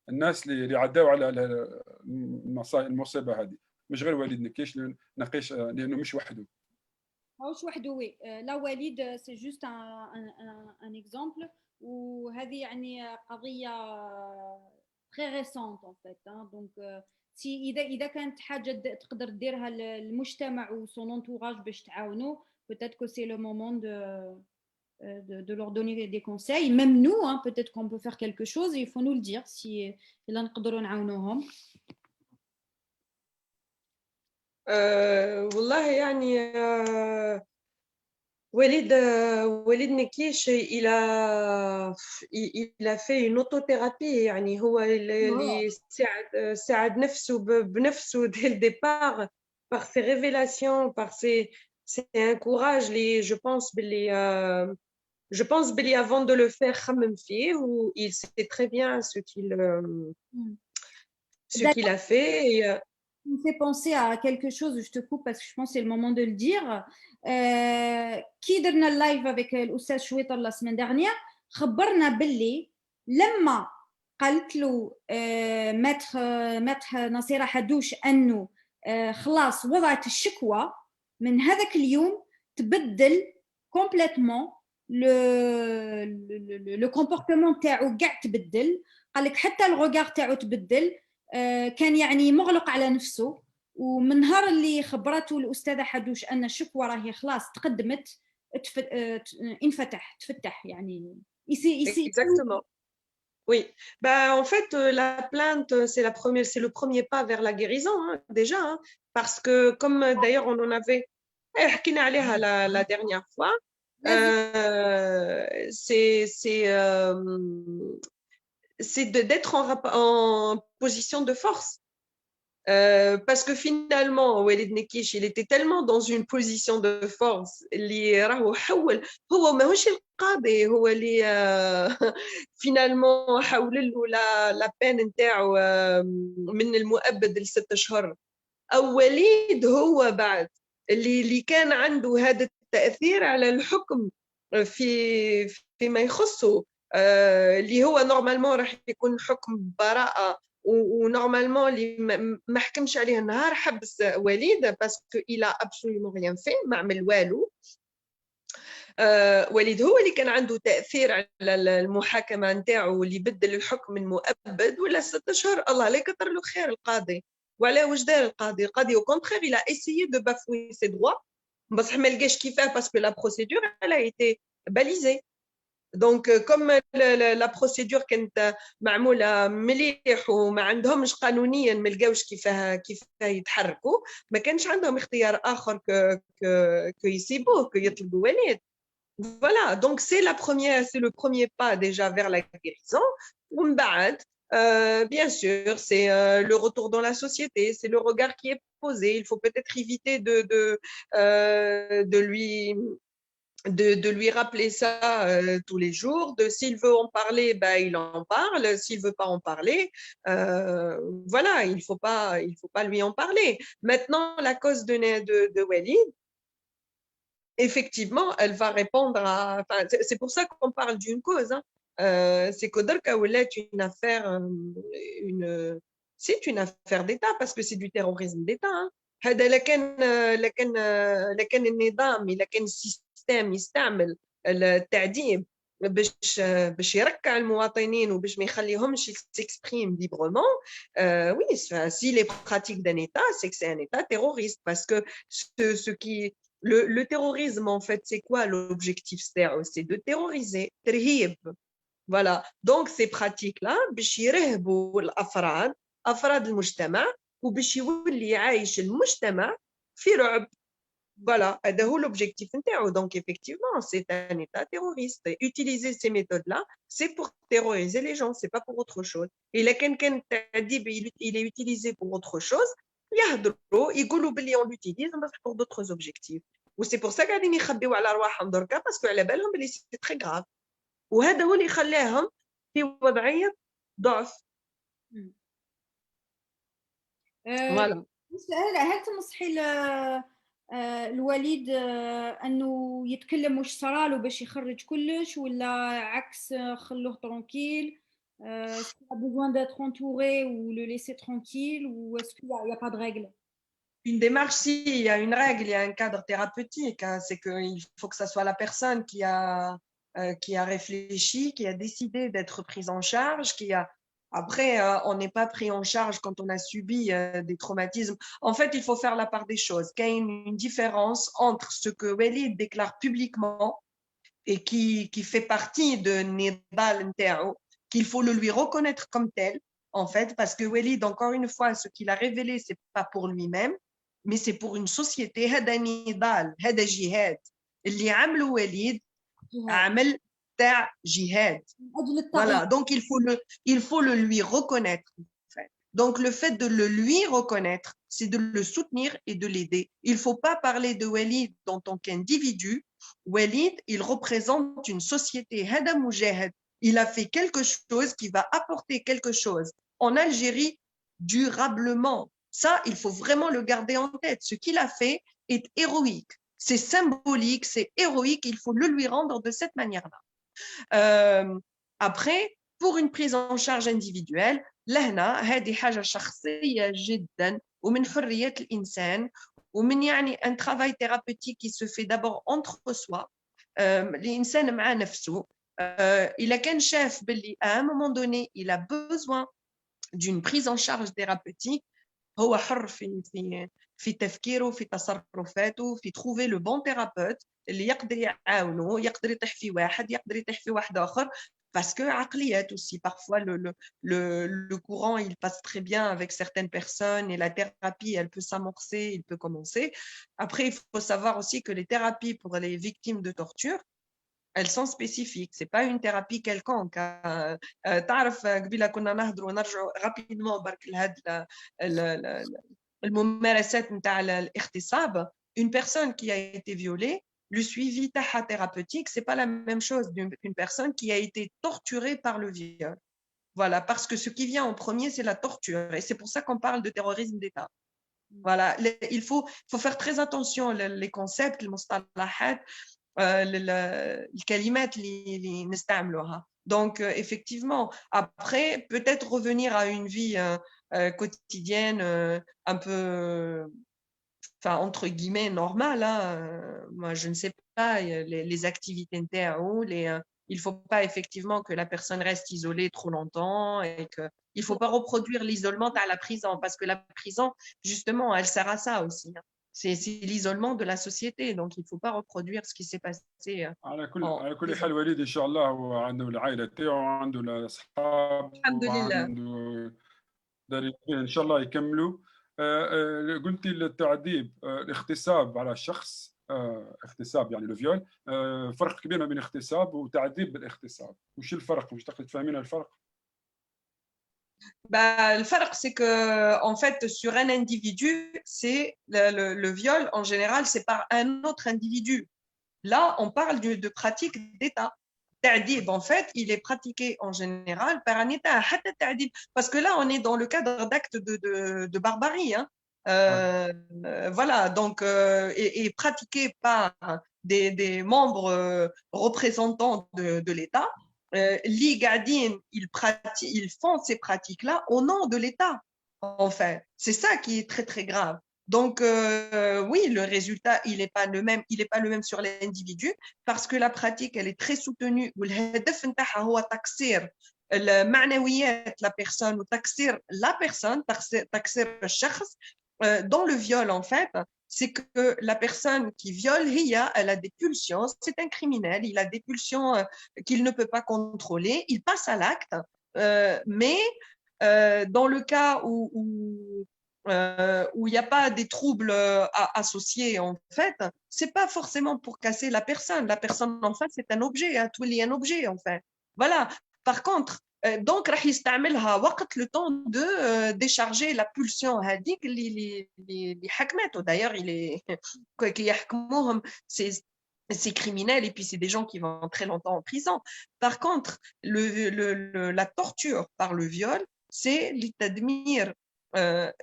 الناس اللي عداوا على المصيبه هذه. مش غير وليد نكيش نقيش لانه مش وحده. ماهوش وحده وي. لا وليد سي جوست ان اكزامبل، وهذه يعني قضيه تري ريسونت ان فيت. دونك سي اذا كانت حاجه تقدر ديرها للمجتمع وسون انتوراج باش تعاونوا، peut-être que c'est le moment de leur donner des conseils. Même nous, hein, peut-être qu'on peut faire quelque chose et il faut nous le dire si إلا نقدروا نعاونوهم. والله يعني وليد نكيش il a fait une autothérapie. يعني هو اللي ساعد نفسه بنفسه dès le départ par ses révélations, par c'est un courage اللي je pense باللي avant de le faire خمم فيه و il sait très bien ce qu'il a fait. Et, Ça me fait penser à quelque chose, je te coupe parce que je pense que c'est le moment de le dire. Qui درنا اللايف avec الأستاذ شويطر la semaine dernière خبرنا باللي لما قالت له ماتر نصيرة حدوش أنه خلاص وضعت الشكوى، من هذاك اليوم تبدل complètement le comportement تاعو كاع تبدل. قال لك حتى الرجار تاعو تبدل، كان يعني مغلق على نفسه. ومن نهار اللي خبرته الأستاذة حدوش أن الشكوى راهي خلاص تقدمت تفتح يعني ici. Exactement. Oui. Bah, en fait, la plainte, c'est le premier pas vers la guérison, hein, déjà. Hein, parce que, comme d'ailleurs on en avait حكينا عليها la dernière fois, c'est d'être en position de force. Parce que finalement Walid Nekish il était tellement dans une position de force اللي راهو حول، هو ماهوش القاضي، هو اللي finalement حول له لا بين نتاعو من المؤبد ل6 أشهر. أو وليد هو بعد اللي كان عنده هذا التأثير على الحكم فيما يخصه، اللي هو نورمالمون راح يكون حكم براءة، ونورمالمون اللي ما حكمش عليه النهار حبس وليد باسكو إلا ابسوليومون ريان في، ما عمل والو. وليد هو اللي كان عنده تأثير على المحاكمة نتاعو اللي بدل الحكم من مؤبد ولا 6 أشهر. الله لا يكثر له خير القاضي. وعلى واش دار القاضي au contraire il a essayé de bafouer ses droits، بصح ما لقاش كيفاه باسكو لا بروسيدور elle a été balisée. دونك كوم لا بروسيدور كانت معموله مليح وما عندهمش قانونيا ما لقاوش كيفاه يتحركوا، ما كانش عندهم اختيار اخر كو يسيبوه كو يطلبوا وليد. Voilà, donc c'est le premier pas déjà vers la guérison. ومن بعد bien sûr, c'est le retour dans la société, c'est le regard qui est posé. Il faut peut-être éviter de lui rappeler ça tous les jours. S'il veut en parler, bah, il en parle. S'il veut pas en parler, voilà, il faut pas lui en parler. Maintenant, la cause de Walid, effectivement, elle va répondre à. Enfin, c'est pour ça qu'on parle d'une cause. Hein. C'est que Oulet une affaire, c'est une affaire d'État parce que c'est du terrorisme d'État. Hein. هذا لكن النظام لكن السيستم يستعمل التعذيب باش يركع المواطنين وباش ما يخليهمش s'expriment librement. Oui, si les pratiques d'un État, c'est que c'est un État terroriste parce que ce qui le terrorisme en fait c'est quoi l'objectif? C'est de terroriser. ترهيب. Voilà. Donc ces pratiques là باش يرهبوا افراد المجتمع وباش يولي عايش المجتمع في رعب. Voilà, هذا هو l'objectif نتاعو. Donc effectivement, c'est un État terroriste. Utiliser ces méthodes-là, c'est pour terroriser les gens, c'est pas pour autre chose. Et là, كان التعذيب il est utilisé pour autre chose, يهضروا يقولوا باللي on l'utilise pour d'autres objectifs. وسي pour ça قاعدين يخبيوا على ارواحهم دركا باسكو على بالهم باللي سي تري غراف. وهذا هو اللي خلاهم في وضعية ضعف. فوالا. هل تنصحي الوليد انه يتكلم واش صرالو باش يخرج كلش، ولا عكس خلوه ترونكيل؟ Est-ce qu'il a besoin d'être entouré ou le laisser tranquille, ou est-ce qu'il n'y a pas de règle? une démarche, si il y a une règle, il y a un cadre thérapeutique, hein, c'est qu'il faut que ça soit la personne qui a réfléchi, qui a décidé d'être prise en charge, qui a. Après, on n'est pas pris en charge quand on a subi des traumatismes. En fait, il faut faire la part des choses. Il y a une différence entre ce que Walid déclare publiquement et qui fait partie de Nidal Ntao, qu'il faut le lui reconnaître comme tel, en fait, parce que Walid, encore une fois, ce qu'il a révélé, c'est pas pour lui-même, mais c'est pour une société. هذا نضال، هذا جهاد. اللي عمله وليد عمل تاع جهاد. Voilà, donc il faut le lui reconnaître. En fait. Donc le fait de le lui reconnaître, c'est de le soutenir et de l'aider. Il ne faut pas parler de Walid en tant qu'individu. Walid, il représente une société. هذا مجاهد. Il a fait quelque chose qui va apporter quelque chose en Algérie durablement. Ça, il faut vraiment le garder en tête. Ce qu'il a fait est héroïque. C'est symbolique, c'est héroïque. Il faut le lui rendre de cette manière-là. Après, pour une prise en charge individuelle, لهنا هذه حاجة شخصية جدا ومن حرية الإنسان ومن يعني un travail thérapeutique qui se fait d'abord entre soi. الإنسان مع نفسه. إذا كان شاف باللي à un moment donné il a besoin d'une prise en charge thérapeutique, هو حر في تفكيره في تصرفاته في trouver le bon thérapeute اللي يقدر يعاونه يقدر يطيح في واحد يقدر يطيح في واحد آخر parce que عقليات aussi parfois le courant il passe très bien avec certaines personnes et la thérapie elle peut s'amorcer, il peut commencer. Après il faut savoir aussi que les thérapies pour les victimes de torture elles sont spécifiques, c'est pas une thérapie quelconque. تعرف قبيله كنا نهضروا ونرجعوا rapidement برك لهاد الممارسات نتاع الاغتصاب. Une personne qui a été violée, le suivi تاعها thérapeutique, c'est pas la même chose qu'une personne qui a été torturée par le viol. Voilà, parce que ce qui vient en premier, c'est la torture. Et c'est pour ça qu'on parle de terrorisme d'État. Voilà, il faut faire très attention les concepts, les مصطلحات الكلمات اللي نستعملوها. Donc effectivement, après peut-être revenir à une vie quotidienne un peu enfin entre guillemets normale, hein. Moi je ne sais pas les activités internes, il faut pas effectivement que la personne reste isolée trop longtemps et que il faut pas reproduire l'isolement à la prison parce que la prison justement elle sert à ça aussi, hein. C'est l'isolement de la société, donc il ne faut pas reproduire ce qui s'est passé. على كل حال وليد ان شاء الله هو عنده العائله تاعو وعنده الاصحاب الحمد لله. وعنده دارسين ان شاء الله يكملوا. قلتي التعذيب الاغتصاب على شخص اغتصاب يعني لو فيول، فرق كبير ما بين اغتصاب وتعذيب بالاغتصاب. وش الفرق؟ مش تقدر تفهمين الفرق؟ Bah, le farq, c'est que en fait, sur un individu, c'est le viol en général, c'est par un autre individu. Là, on parle de pratique d'État. Ta'dib, en fait, il est pratiqué en général par un État. Parce que là, on est dans le cadre d'actes de barbarie, hein. Voilà, donc, et pratiqué par des membres représentants de l'État. L'Igadine, ils font ces pratiques-là au nom de l'État, en fait. C'est ça qui est très, très grave. Donc, oui, le résultat, il n'est pas le même sur l'individu parce que la pratique, elle est très soutenue. والهدف نتاعها هو تكسير المعنويات la personne, ou تكسير la personne, تكسير الشخص. Dans le viol, en fait, c'est que la personne qui viole, elle a des pulsions, c'est un criminel, il a des pulsions qu'il ne peut pas contrôler, il passe à l'acte, mais dans le cas où il n'y a pas des troubles associés, en fait, c'est pas forcément pour casser la personne. La personne en face, c'est un objet, tout est un objet, en fait. Voilà. Par contre, donc, راح يستعملها وقت le temps de décharger la pulsion هذيك اللي حكمته. D'ailleurs, il est qui يحكموهم, c'est criminel et puis c'est des gens qui vont très longtemps en prison. Par contre, la torture par le viol, c'est لتدمير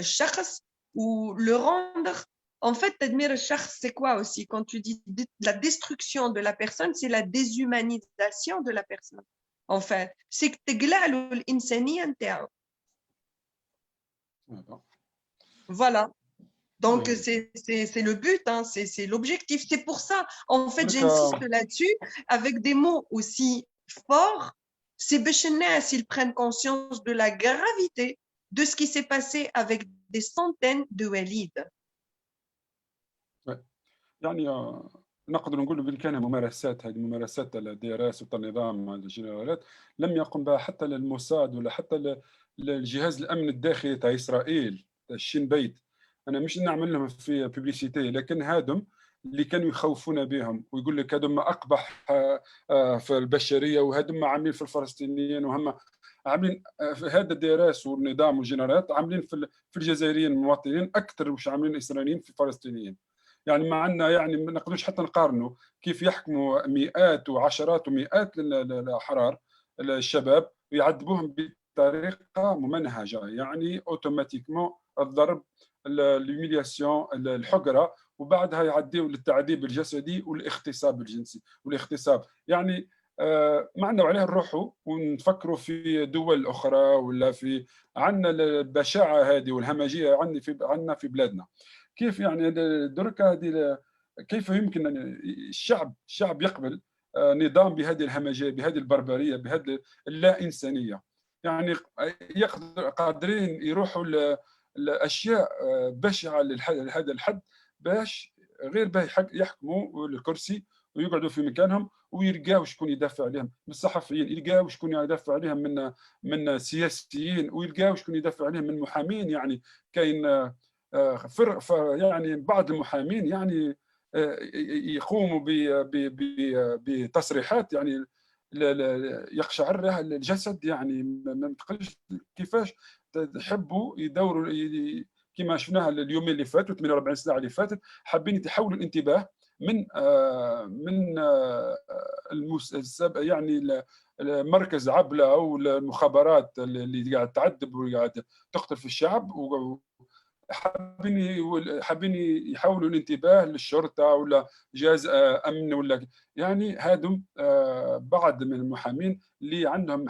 الشخص ou le rendre. En fait, تدمير الشخص, c'est quoi aussi? Quand tu dis la destruction de la personne, c'est la déshumanisation de la personne. En fait, c'est que تقلع له الإنسانية نتاعو. Voilà. Donc, c'est le but, hein, c'est l'objectif. C'est pour ça, en fait, j'insiste là-dessus, avec des mots aussi forts, c'est Béchenès, ils prennent conscience de la gravité de ce qui s'est passé avec des centaines de Walid. يعني نقدر نقول بالكان ممارسات، هذه ممارسات دراسة النظام الجنرالات لم يقم بها حتى الموساد ولا حتى الجهاز الأمن الداخلي تاع إسرائيل تاع الشين بيت. أنا مش نعمل لهم في بيبليسيتي، لكن هادم اللي كانوا يخوفونا بهم ويقول لك هادم أقبح في البشرية، وهادم عاملين في الفلسطينيين، وهم عاملين في هذا الدراس والنظام والجنرالات عاملين في الجزائريين المواطنين أكثر وش عاملين الإسرائيليين في الفلسطينيين. يعني ما عندنا، يعني ما نقدروش حتى نقارنوا كيف يحكموا مئات وعشرات ومئات الاحرار الشباب ويعذبوهم بطريقه ممنهجه، يعني اوتوماتيكمون الضرب، الهيميلياسيون، الحقره، وبعدها يعديوا للتعذيب الجسدي والاغتصاب الجنسي والاغتصاب. يعني ما عندنا عليه نروحوا ونفكروا في دول اخرى ولا في عندنا البشاعه هذه والهمجيه عندنا في بلادنا. كيف يعني دركا هذه، كيف يمكن أن الشعب يقبل نظام بهذه الهمجيه، بهذه البربريه، بهذه اللا انسانيه؟ يعني قادرين يروحوا لاشياء بشعه لهذا الحد باش غير باه يحكموا الكرسي ويقعدوا في مكانهم ويلقاو شكون يدافع عليهم من الصحفيين، يلقاو شكون يدافع عليهم من سياسيين، ويلقاو شكون يدافع عليهم من محامين. يعني كاين يعني بعض المحامين يعني يقوموا بتصريحات يعني يقشعر لها الجسد، يعني ما تقلش كيفاش تحبوا يدوروا كما شفناها اليومين اللي فاتوا 48 ساعه اللي فاتت، حابين يتحولوا الانتباه من يعني مركز عبله او المخابرات اللي قاعد تعذب وقاعد تقتل في الشعب، حابين يحولوا الانتباه للشرطه ولا جهاز امن ولا يعني هادم بعض من المحامين اللي عندهم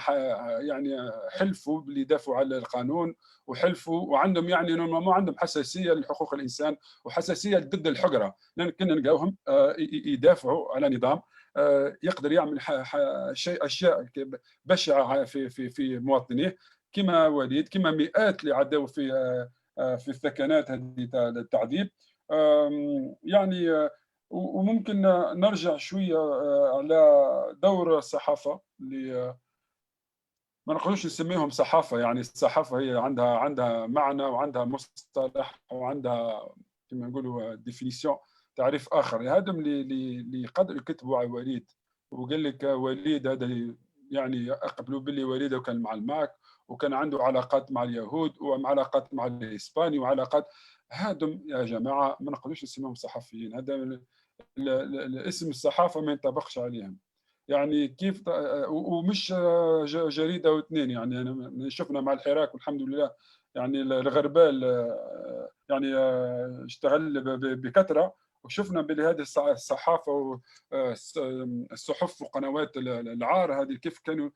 يعني حلفوا اللي يدافعوا على القانون وحلفوا وعندهم يعني ما عندهم حساسيه لحقوق الانسان وحساسيه ضد الحقره، لان كنا نلقاوهم يدافعوا على نظام يقدر يعمل اشياء بشعه في مواطنيه، كما وليد، كما مئات اللي عدوا في الثكنات هذه التعذيب. يعني وممكن نرجع شويه على دور الصحافه اللي ما نقدرش نسميهم صحافه. يعني الصحافه هي عندها معنى وعندها مصطلح وعندها كما نقولوا ديفينيسيون، تعريف اخر. هذا اللي يقدروا يكتبوا على وليد وقال لك وليد هذا يعني اقبلوا باللي وليد وكان مع الماك وكان عنده علاقات مع اليهود وعلاقات مع الاسباني وعلاقات. هادم يا جماعه ما نقدروش نسميهم صحفيين، هذا الاسم الصحافه ما ينطبقش عليهم. يعني كيف ومش جريده واثنين، يعني شفنا مع الحراك والحمد لله يعني الغربال يعني اشتغل بكثره، وشفنا بهذه الصحافه والصحف وقنوات العار هذه كيف كانوا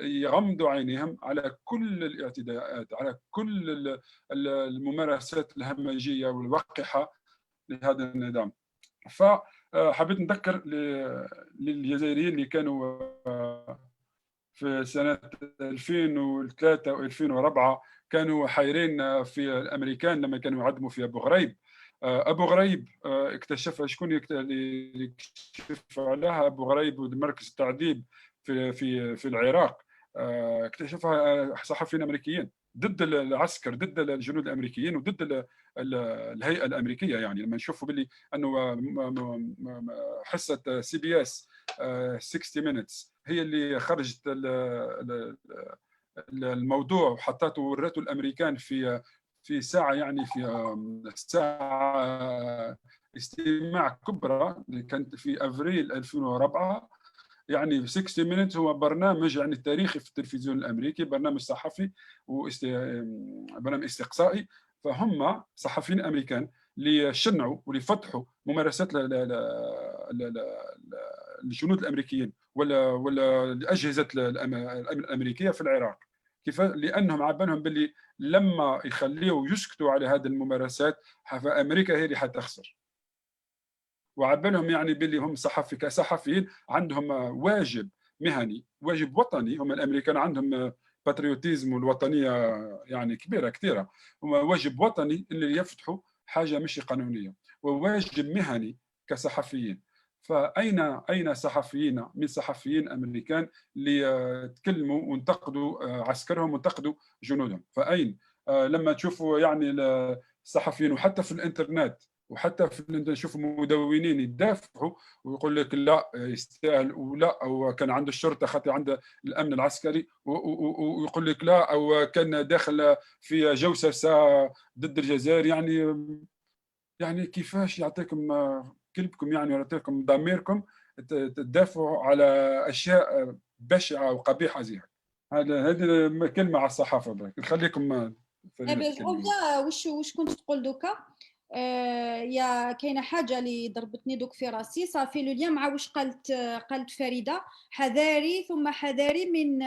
يغمضوا عينيهم على كل الاعتداءات، على كل الممارسات الهمجيه والوقحه لهذا النظام. فحبيت نذكر للجزائريين اللي كانوا في سنة 2003 و2004 كانوا حيرين في الأمريكان لما كانوا يعدموا في أبو غريب. أبو غريب اكتشف شكون اللي اكتشف عليها أبو غريب ومركز التعذيب في العراق. اكتشفها صحفيين أمريكيين ضد العسكر، ضد الجنود الامريكيين وضد الهيئه الامريكيه. يعني لما نشوفوا باللي انه حصه سي بي اس 60 minutes هي اللي خرجت الموضوع وحطته ورته الامريكان في ساعه، يعني في ساعه استماع كبرى اللي كانت في افريل 2004. يعني 60 minutes هو برنامج يعني تاريخي في التلفزيون الامريكي، برنامج صحفي برنامج استقصائي. فهم صحفيين امريكان اللي شنعوا واللي فتحوا ممارسات الجنود الامريكيين ولا الاجهزه الامن الامريكيه في العراق. كيف لانهم عبالهم باللي لما يخليوا يسكتوا على هذه الممارسات فامريكا هي اللي حتخسر. وعبالهم يعني باللي هم كصحفيين عندهم واجب مهني، واجب وطني. هم الامريكان عندهم باتريوتيزم والوطنيه يعني كبيره كثيره. هم واجب وطني اللي يفتحوا حاجه مش قانونيه، وواجب مهني كصحفيين. فاين صحفيين من صحفيين امريكان اللي تكلموا وانتقدوا عسكرهم وانتقدوا جنودهم؟ فاين لما تشوفوا يعني الصحفيين وحتى في الانترنت وحتى في نشوف مدونين يدافعوا ويقول لك لا يستاهل ولا، او كان عنده الشرطه خاطر عنده الامن العسكري، ويقول لك لا، او كان داخل في جوسسه ضد الجزائر. يعني كيفاش يعطيكم كلبكم يعني يعطيكم ضميركم تدافعوا على اشياء بشعه وقبيحه زي هذه كلمه على الصحافه. برك نخليكم واش كنت تقول دوكا؟ يا كاينه حاجه اللي ضربتني دوك في راسي صافي لو ليا مع واش قالت فريده. حذاري ثم حذاري من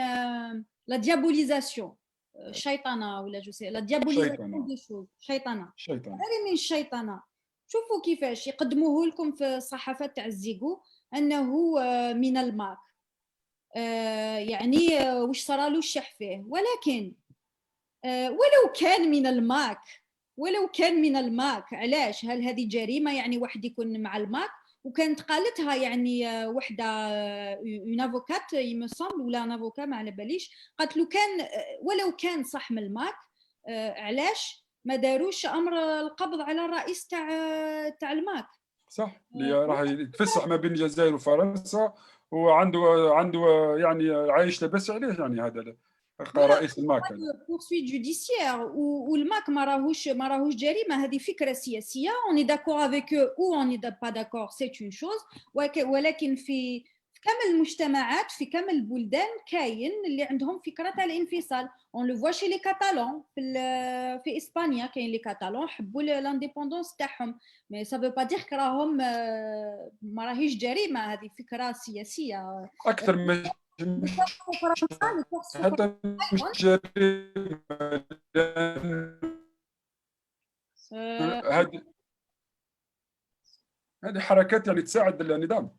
لا ديابوليزاسيون، الشيطنه ولا جو سي لا ديابوليزاسيون دي شوز، شيطنه. حذاري من الشيطنه. شوفوا كيفاش يقدموه لكم في الصحافات تاع الزيكو انه من الماك، يعني واش صرالو الشح فيه. ولكن ولو كان من الماك، ولو كان من الماك، علاش؟ هل هذه جريمه يعني واحد يكون مع الماك؟ وكانت قالتها يعني وحده اون افوكات يمسامبل ولا ان افوكا ما على باليش، قالت له كان ولو كان صح من الماك علاش ما داروش امر القبض على الرئيس تاع الماك؟ صح، اللي راح يتفسح ما بين الجزائر وفرنسا وعنده يعني عايش لاباس عليه، يعني هذا رئيس الماك. بورسويت جوديسيير والماك ما راهوش جريمه، هذه فكره سياسيه. اوني داكور افيك او اوني با داكور سي اون شوز. ولكن في كامل المجتمعات في كامل البلدان كاين اللي عندهم فكره تاع الانفصال. اون لو فوا شي لي كاتالون في اسبانيا، كاين لي كاتالون حبوا لانديبوندونس تاعهم، مي سا فو با دير راهم ما راهيش جريمه، هذه فكره سياسيه اكثر من حتى مش جريمه. هذه حركات يعني تساعد النظام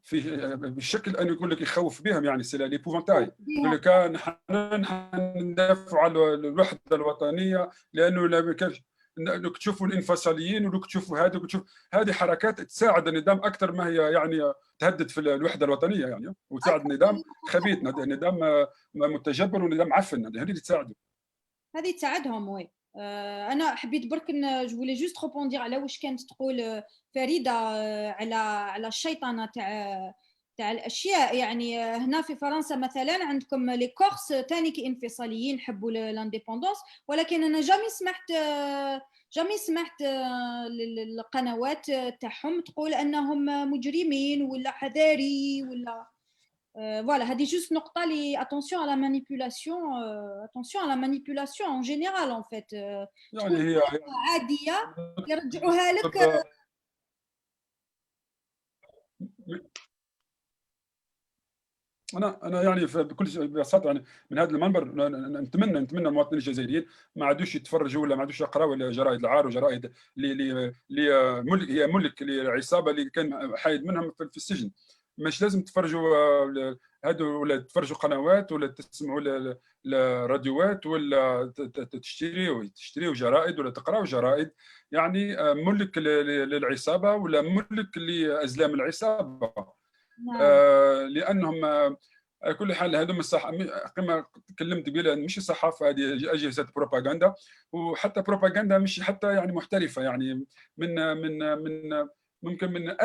في بالشكل انه يقول لك يخوف بهم، يعني سي ليبوفونتاي. يقول لك نحن ندافعوا على الوحده الوطنيه لانه لو تشوفوا الانفصاليين ولو تشوفوا هذه حركات تساعد النظام اكثر ما هي يعني تهدد في الوحده الوطنيه يعني، وتساعد النظام خبيث، نظام متجبر ونظام معفن. هذه اللي تساعده، هذه تساعدهم. وي انا حبيت برك جو فولي جوست ريبوندير على واش كانت تقول فريده على الشيطنه تاع الاشياء. يعني هنا في فرنسا مثلا عندكم لي كورس ثاني كانفصاليين حبوا لانديبوندونس، ولكن انا جامي سمعت القنوات تاعهم تقول انهم مجرمين ولا حذاري ولا voilà, هذه جوست نقطة لي attention à la manipulation, attention à la manipulation en général en fait. يعني هي عادية يرجعوها لك. انا يعني بكل بساطه يعني من هذا المنبر نتمنى المواطنين الجزائريين ما عادوش يتفرجوا ولا ما عادوش يقراوا جرائد العار وجرائد اللي ملك، هي ملك للعصابه اللي كان حايد منهم في السجن. مش لازم تفرجوا هادو ولا تفرجوا قنوات ولا تسمعوا الراديوات ولا تشتريوا جرائد ولا تقراوا جرائد. يعني ملك للعصابه ولا ملك لازلام العصابه. لانهم على كل حال هذوما كما تكلمت قبيله مش الصحافه، هذه اجهزه بروباغندا، وحتى بروباغندا مش حتى يعني محترفه. يعني من ممكن من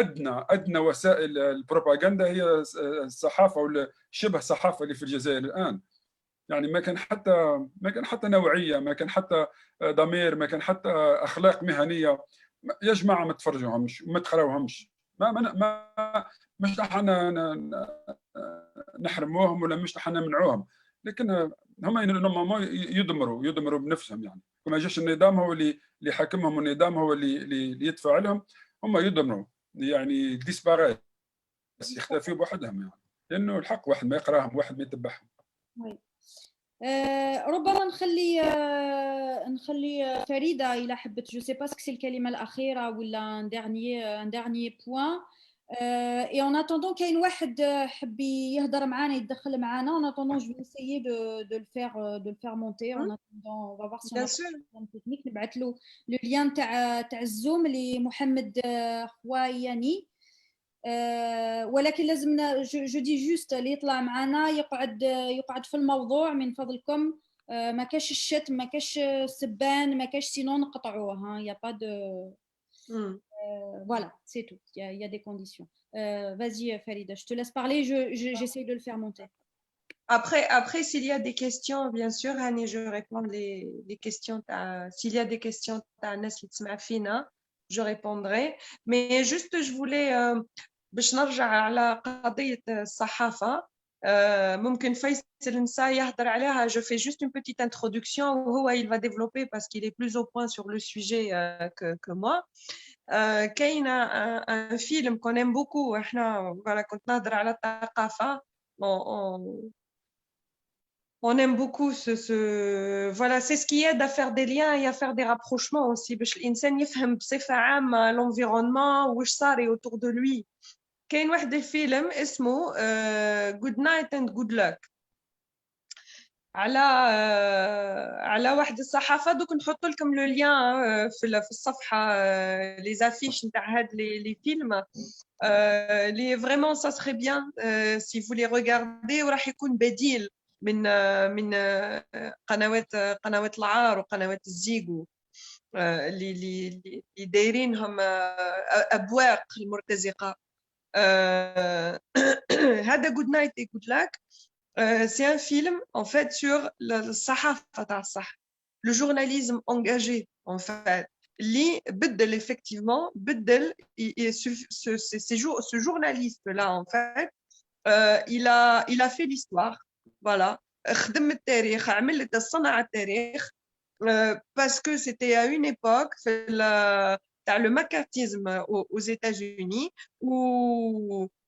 ادنى وسائل البروباغندا هي الصحافه ولا شبه الصحافه اللي في الجزائر الان. يعني ما كان حتى نوعيه، ما كان حتى ضمير، ما كان حتى اخلاق مهنيه. يا جماعه ما تفرجوهمش وما تقراوهمش. مش نحن نحرموهم ولا مش نحن نمنعوهم، لكن هم يدمروا بنفسهم. يعني ما جاش النظام هو اللي حاكمهم، والنظام هو اللي يدفع لهم، هم يدمروا يعني ديسباريت، يختفوا بوحدهم. يعني لانه الحق واحد ما يقراهم، واحد ما يتبعهم. ربما نخلي فريدة إلى حبت جو سي با سكو سي الكلمة الأخيرة ولا ان ديرنيي بوين. Et en attendant كاين واحد حب يهضر معانا يتدخل معانا en attendant je vais essayer de le faire monter en attendant on va voir si on a un technique نبعث له le lien تاع الزوم لمحمد خوياني. ولكن لازمنا جو دي جوست اللي يطلع معنا يقعد في الموضوع من فضلكم. ما كاش الشتم ما كاش السبان ما كاش سينو نقطعوه ها يا با دو voilà c'est tout il y a des conditions. Vas-y Farida, je te laisse parler, j'essaie de le faire monter. Après s'il y a des questions bien sûr Annie, je réponds les questions s'il y a des questions الناس اللي تسمع فينا je répondrai. mais juste je voulais باش نرجع على قضية الصحافة. ممكن فيصل نسا يهضر عليها. je fais juste une petite introduction وهو il va développer parce qu'il est plus au point sur le sujet que moi. كاين un film qu'on aime beaucoup احنا voilà كنت نهضر على الثقافة. On aime beaucoup voilà c'est ce qui aide à faire des liens et à faire des rapprochements aussi باش الإنسان يفهم بصفة عامة l'environnement واش صاري autour de lui. كاين واحد الفيلم اسمه Good Night and Good Luck على واحد الصحافة. دوك نحط لكم لو ليان في الصفحة لي زافيش نتاع هاد لي فيلم لي فريمون سا سري بيان سي فو لي ريغاردي وراح يكون بديل من قنوات العار وقنوات الزيغو اللي دايرينهم أبواق المرتزقة. هذا Good Night et Good Luck c'est un film en fait sur الصحافة تاع الصح, le journalisme engagé en fait اللي بدل effectivement بدل ce journaliste là en fait il a fait l'histoire voilà خدم التاريخ عمل صنع التاريخ parce que c'était à une époque تاع le macartisme aux États-Unis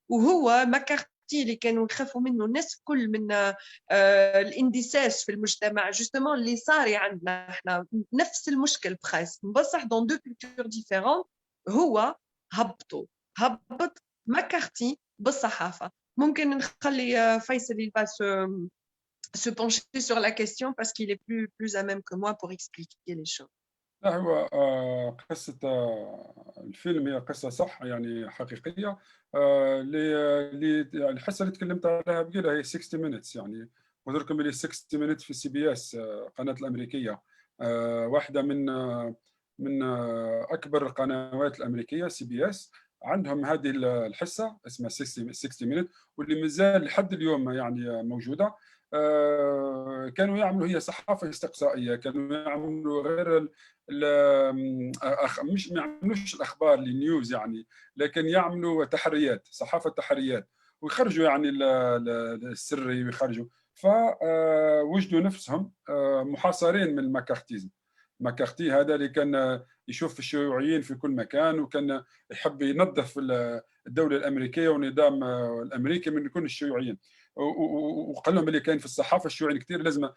وهو ماكارتي اللي كانوا يخافوا منه الناس الكل من الاندساس في المجتمع justement اللي صار عندنا احنا نفس المشكل بخاص بصح dans deux cultures différentes. هو هبط ماكارتي بالصحافة. ممكن نخلي فيصل il va se pencher sur la question parce qu'il est plus à même que moi pour expliquer les choses. لا هو قصة الفيلم هي قصة صح يعني حقيقية. الحصة اللي تكلمت عليها بقيلة هي 60 minutes يعني وذكركم اللي 60 minutes في CBS قناة الأمريكية واحدة من أكبر القنوات الأمريكية CBS عندهم هذه الحصة اسمها 60 minutes واللي مازال لحد اليوم يعني موجودة. كانوا يعملوا هي صحافة استقصائية كانوا يعملوا غير مش ما يعملوش الأخبار النيوز يعني لكن يعملوا تحريات صحافة تحريات ويخرجوا يعني السري ويخرجوا. فوجدوا نفسهم محاصرين من الماكارتيزم. ماكارتي هذا اللي كان يشوف الشيوعيين في كل مكان وكان يحب ينظف الدولة الأمريكية والنظام الأمريكي من كل الشيوعيين وقال لهم اللي كاين في الصحافة الشيوعيين كثير لازم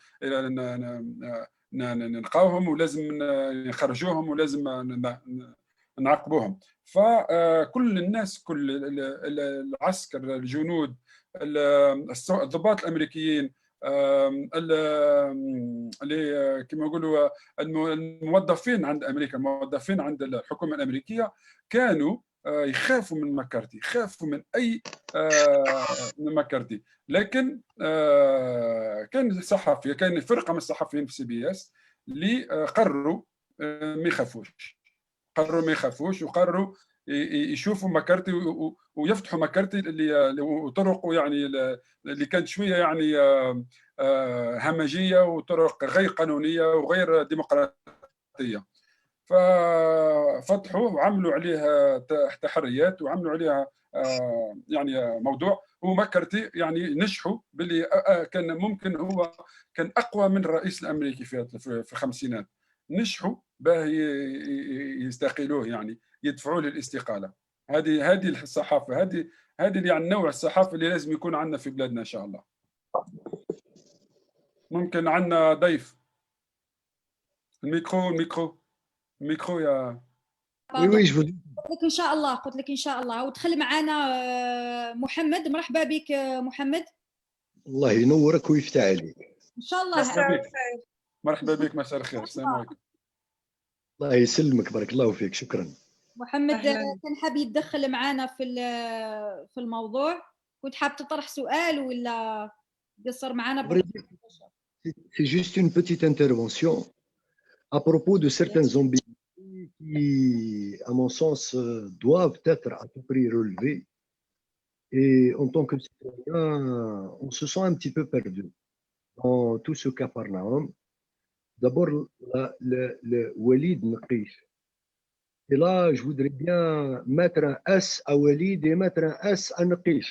نلقاوهم ولازم نخرجوهم ولازم نعاقبوهم. فكل الناس كل العسكر الجنود الضباط الأمريكيين اللي كما يقولوا الموظفين عند أمريكا الموظفين عند الحكومة الأمريكية كانوا يخافوا من ماكارتي يخافوا من أي من ماكارتي. لكن كان صحفي كان فرقة من الصحفيين في CBS اللي قرروا ما يخافوش وقرروا يشوفوا ماكارتي ويفتحوا ماكارتي اللي وطرقه يعني اللي كانت شويه يعني همجيه وطرق غير قانونيه وغير ديمقراطيه. ففتحوا وعملوا عليها تحريات وعملوا عليها يعني موضوع وماكارتي يعني نجحوا باللي كان ممكن هو كان اقوى من الرئيس الامريكي في الخمسينات. نجحوا باه يستقيلوه يعني يدفعوا للاستقاله. هذه الصحافه هذه يعني نوع الصحافه اللي لازم يكون عندنا في بلادنا ان شاء الله. ممكن عندنا ضيف. الميكرو يا Oui, je vous dis. قلت لك ان شاء الله ودخل معنا محمد. مرحبا بك محمد. الله ينورك ويفتح عليك. ان شاء الله. مرحبا بك مساء الخير. السلام عليكم. الله يسلمك بارك الله فيك. شكرا. محمد كان حاب يتدخل معنا في الموضوع. كنت حاب تطرح سؤال ولا قصر معنا؟ C'est juste une petite intervention à propos de certaines ambiguïtés qui, à mon sens, doivent être à tout prix relevées. Et en tant que citoyen, on se sent un petit peu perdu dans tout ce Capharnaüm. D'abord, le Walid Naqis. Et là, je voudrais bien mettre un S à Walid et mettre un S à Naqis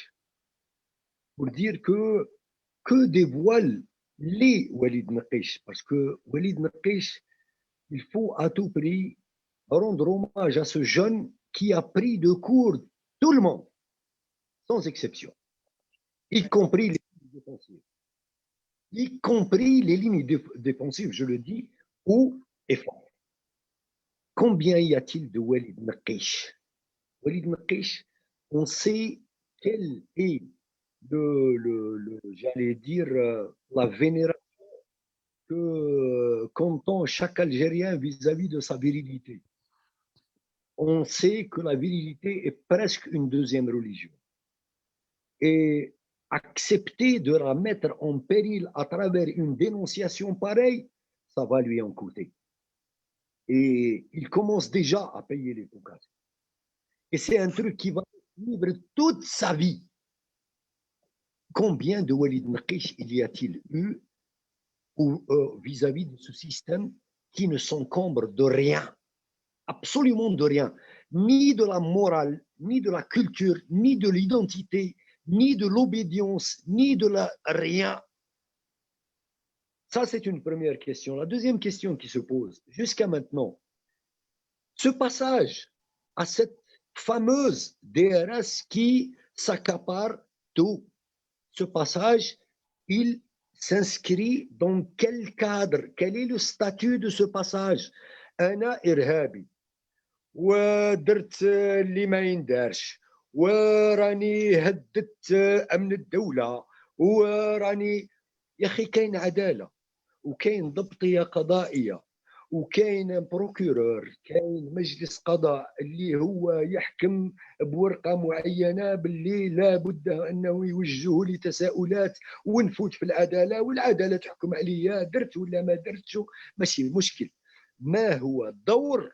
pour dire que dévoile les Walid Naqis. Parce que Walid Naqis, il faut à tout prix rendre hommage à ce jeune qui a pris de court tout le monde, sans exception, y compris les lignes défensives. Y compris les lignes défensives, je le dis, haut et fort. Combien y a-t-il de Walid Naqis? Walid Naqis, on sait quel est j'allais dire, la vénération qu'entend chaque Algérien vis-à-vis de sa virilité. On sait que la virilité est presque une deuxième religion. Et accepter de la mettre en péril à travers une dénonciation pareille, ça va lui en coûter. Et il commence déjà à payer les pots cassés. Et c'est un truc qui va vivre toute sa vie. Combien de Walid Naqis il y a-t-il eu vis-à-vis de ce système qui ne s'encombre de rien, absolument de rien, ni de la morale, ni de la culture, ni de l'identité, ni de l'obédience, ni de la rien. Ça, c'est une première question. La deuxième question qui se pose, jusqu'à maintenant, ce passage à cette fameuse DRS qui s'accapare tout, ce passage, il s'inscrit dans quel cadre? Quel est le statut de ce passage? أنا إرهابي ودرت اللي ما يندارش وراني هددت أمن الدولة وراني يا أخي كاين عدالة وكاين ضبطية قضائية وكاين بروكورور، كاين مجلس قضاء اللي هو يحكم بورقه معينه باللي لا بد انه يوجهه لتساؤلات ونفوت في العداله والعداله تحكم عليا درت ولا ما درتش، ماشي مشكل. ما هو دور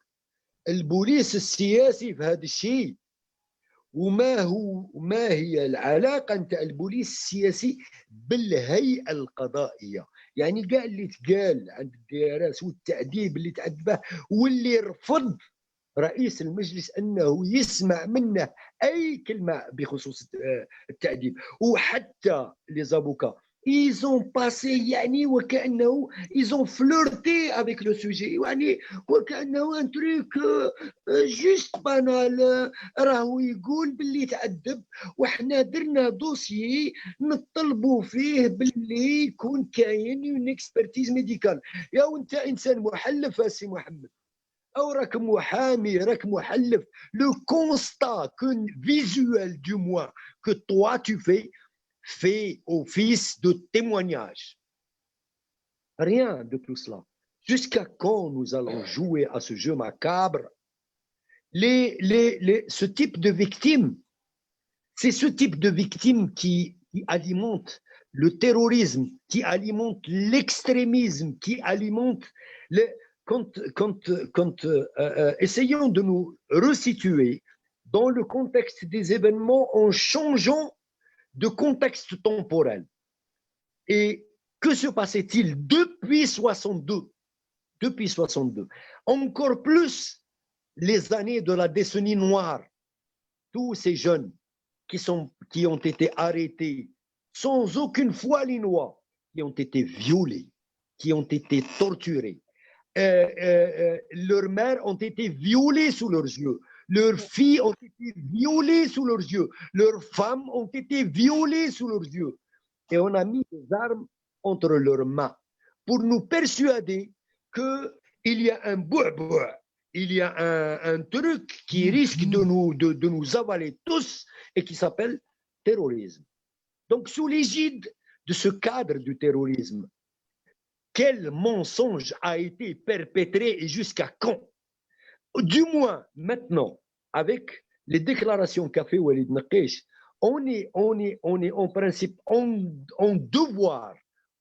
البوليس السياسي في هذا الشيء؟ وما هي العلاقه نتاع البوليس السياسي بالهيئه القضائيه؟ يعني كاع اللي تقال عند الدراسه والتعذيب اللي تعذبه واللي رفض رئيس المجلس انه يسمع منه اي كلمه بخصوص التعذيب، وحتى لي زافوكا ils ont passé يعني وكأنه ils ont flirté avec le sujet، يعني وكأنه un truc juste banal، راهو يقول باللي تعذب وحنا درنا دوسيي نطلبوا فيه باللي يكون كاين اون اكسبرتيز ميديكال. يا وانت انسان محلف سي محمد او راك محامي راك محلف، لو كونستا كون فيزوال دو موان كو توا تو fait office de témoignage. Rien de tout cela. Jusqu'à quand nous allons jouer à ce jeu macabre? Ce type de victime, c'est ce type de victime qui alimente le terrorisme, qui alimente l'extrémisme, qui alimente essayons de nous resituer dans le contexte des événements en changeant de contexte temporel. Et que se passait-il depuis 62? Depuis 62. Encore plus les années de la décennie noire. Tous ces jeunes qui ont été arrêtés sans aucune foi ni loi, qui ont été violés, qui ont été torturés. Leurs mères ont été violées sous leurs yeux. Leurs filles ont été violées sous leurs yeux. Leurs femmes ont été violées sous leurs yeux. Et on a mis des armes entre leurs mains pour nous persuader qu'il y a un boua, il y a un truc qui risque de nous avaler tous et qui s'appelle terrorisme. Donc, sous l'égide de ce cadre du terrorisme, quel mensonge a été perpétré et jusqu'à quand? Du moins, maintenant, avec les déclarations qu'a fait Walid Naqesh, on est en principe en devoir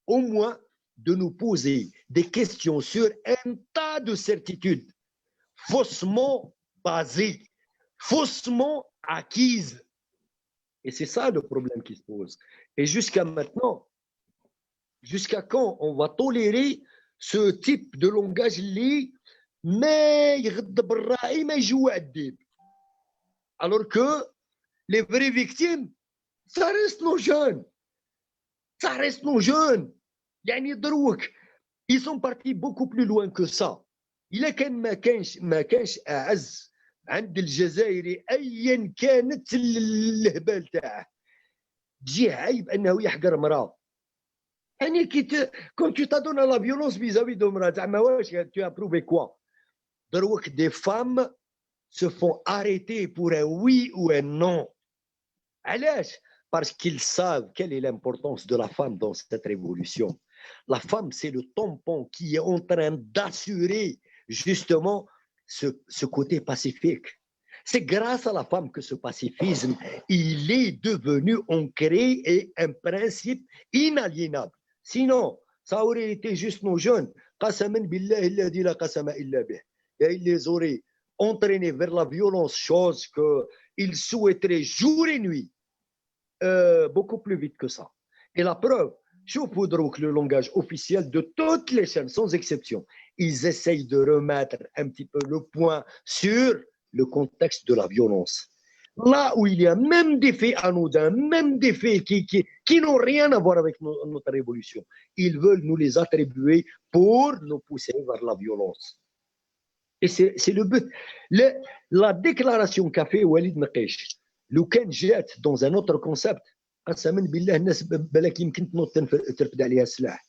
au moins de nous poser des questions sur un tas de certitudes faussement basées, faussement acquises. Et c'est ça le problème qui se pose. Et jusqu'à maintenant, jusqu'à quand on va tolérer ce type de langage lié, mais alors que les vraies victimes, ça reste nos jeunes. Ça reste nos jeunes. Ils sont partis beaucoup plus loin que ça. إلا كان ما كانش أعز عند الجزائري أيا كانت الهبال تاعه تجيه عيب أنه يحقر مرأة. يعني quand tu t'adonnes à la violence vis-à-vis de مرأة زعما واش tu as prouvé quoi? دروك des femmes se font arrêter pour un oui ou un non. علاش؟ Parce qu'ils savent quelle est l'importance de la femme dans cette révolution. La femme, c'est le tampon qui est en train d'assurer justement ce côté pacifique. C'est grâce à la femme que ce pacifisme, il est devenu ancré et un principe inaliénable. Sinon, ça aurait été juste nos jeunes. Qasaman billahi alladhi la qasama illa bih. Et ils les auraient entraînés vers la violence, chose qu'ils souhaiteraient jour et nuit, beaucoup plus vite que ça. Et la preuve, je vous que le langage officiel de toutes les chaînes, sans exception, ils essayent de remettre un petit peu le point sur le contexte de la violence. Là où il y a même des faits anodins, même des faits qui n'ont rien à voir avec notre révolution, ils veulent nous les attribuer pour nous pousser vers la violence. Et c'est le but. La déclaration qu'a fait Walid Naqesh, le كان جات dans un autre concept, قسما بالله الناس بالك يمكن ترفد عليها السلاح.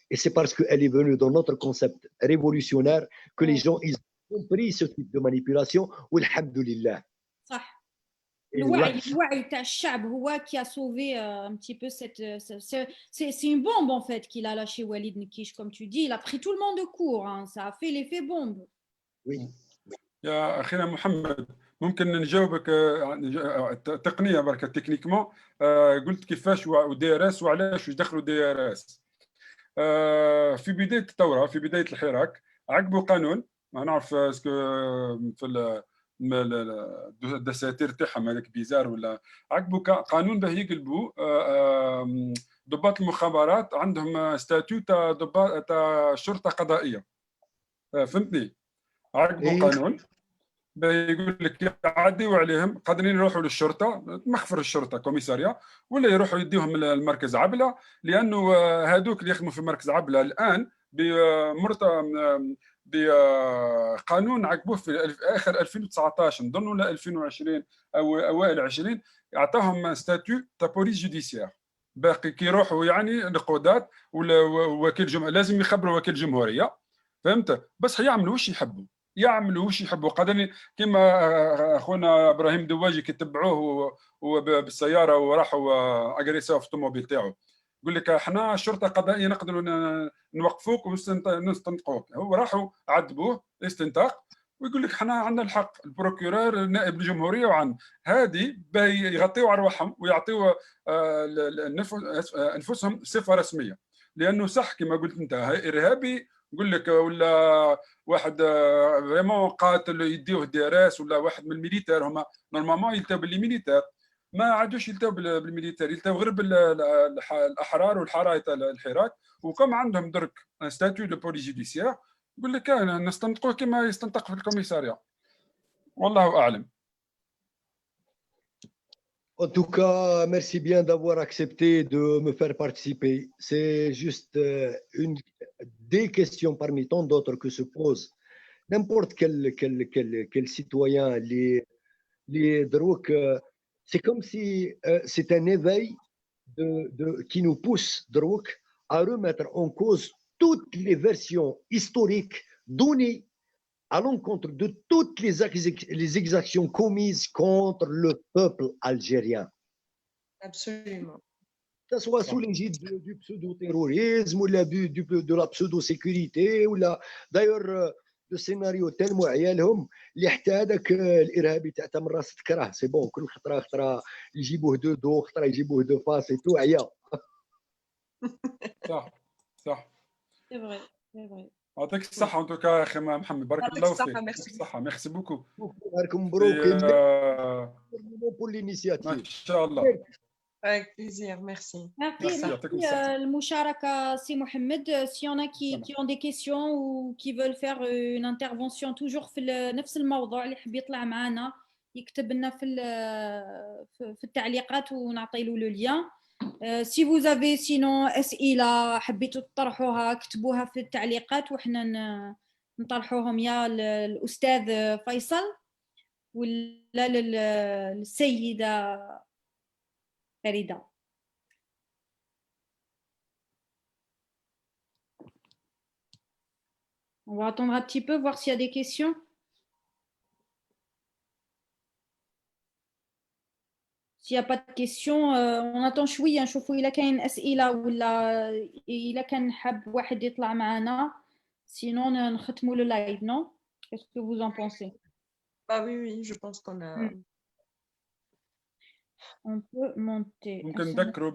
Et c'est parce qu'elle est venue dans notre concept révolutionnaire que les gens ils ont compris ce type de manipulation. Walhamdulillah. صح. الوعي تاع الشعب هو qui a sauvé un petit peu c'est une bombe en fait qu'il a lâché Walid Naqesh, comme tu dis, il a pris tout le monde de court, hein. Ça a fait l'effet bombe. Oui. يا اخينا محمد، ممكن نجاوبك تقنيه بركه تكنيكمون. قلت كيفاش ودي ار اس وعلاش دخلوا دي ار اس. في بدايه الثوره، في بدايه الحراك، عقبوا قانون، ما نعرف اسكو في الدساتير تاعهم هذاك بيزار ولا، عقبوا قانون باه يقلبوا ضباط المخابرات عندهم ستاتيو تاع شرطه قضائيه. فهمتني؟ عقبوا قانون يقول لك يعديوا عليهم، قادرين يروحوا للشرطه، مخفر الشرطه كوميساريا، ولا يروحوا يديوهم المركز عبله، لانه هذوك اللي يخدموا في مركز عبله الان بقانون عقبوه في اخر 2019 نظن ولا 2020 او اوائل 20 اعطاهم ستاتيو تاع بوليس جوديسيير، باقي كي يروحوا يعني القضاة ولا وكيل جمهوريه لازم يخبروا وكيل جمهوريه، فهمت؟ بس يعملوا واش يحبوا، يعملوا واش يحبوا. قادرين كيما اخونا ابراهيم دواجي كتبعوه بالسياره وراحوا اغريسيو في الطوموبيل تاعو، يقول لك احنا شرطه قضائيه نقدروا نوقفوك ونستنطقوك. هو راحوا عذبوه استنطاق، ويقول لك احنا عندنا الحق، البروكورور نائب الجمهوريه وعن هذه يغطيوا ارواحهم ويعطيوا انفسهم صفه رسميه، لانه صح كما قلت انت ارهابي نقول لك ولا واحد فريمون قاتل يديوه دي ار اس، ولا واحد من الميليتير، هما نورمالمون يلتاو باللي ميليتير، ما عادوش يلتاو بالميليتير، يلتاو غير بالاحرار والحرايط الحراك، وكم عندهم درك ستاتيو دو بوليس جوديسيير يقول لك نستنطقوه كما يستنطق في الكوميساريا. والله اعلم. En tout cas, merci bien d'avoir accepté de me faire participer. C'est juste des questions parmi tant d'autres que se posent n'importe quel citoyen. Les drogues, c'est comme si c'est un éveil qui nous pousse drogue à remettre en cause toutes les versions historiques données à l'encontre de toutes les exactions commises contre le peuple algérien. Absolument. Que ce soit sous l'égide du pseudo-terrorisme ou de la pseudo-sécurité ou d'ailleurs de scénario تنموا عيالهم اللي حتى هذاك الارهابي تاع تمر راس تكره سي بون كل خطره يجيبوه دو خطره يجيبوه دو فاس تو عيا. صح صح. C'est vrai, c'est vrai. يعطيك الصحة ان توكا اخي محمد، بارك يعطيك الله الصحة، فيك. ميرسي. الصحة، ميرسي بوكو. باركم مبروك pour ما l'initiative. شاء الله. Avec plaisir, merci. Merci, يعطيكم الصحة. المشاركة سي محمد. s'il y en a qui ont des questions ou qui veulent faire une intervention toujours في نفس الموضوع اللي حب يطلع معنا يكتب لنا في التعليقات ونعطي له le lien. Si vous avez sinon أسئلة حبيتوا تطرحوها اكتبوها في التعليقات وحنا نطرحوهم يا الأستاذ فيصل ولا للسيدة فريدة. On va attendre un petit peu, voir s'il y a des questions. S'il n'y a pas de questions, on attend شوية نشوفوا إذا كاين أسئلة ولا إذا كان حاب واحد يطلع معنا. Sinon, نختموا le live, non? Qu'est-ce que vous en pensez? Bah oui, je pense qu'on a. On peut monter. ممكن نذكروا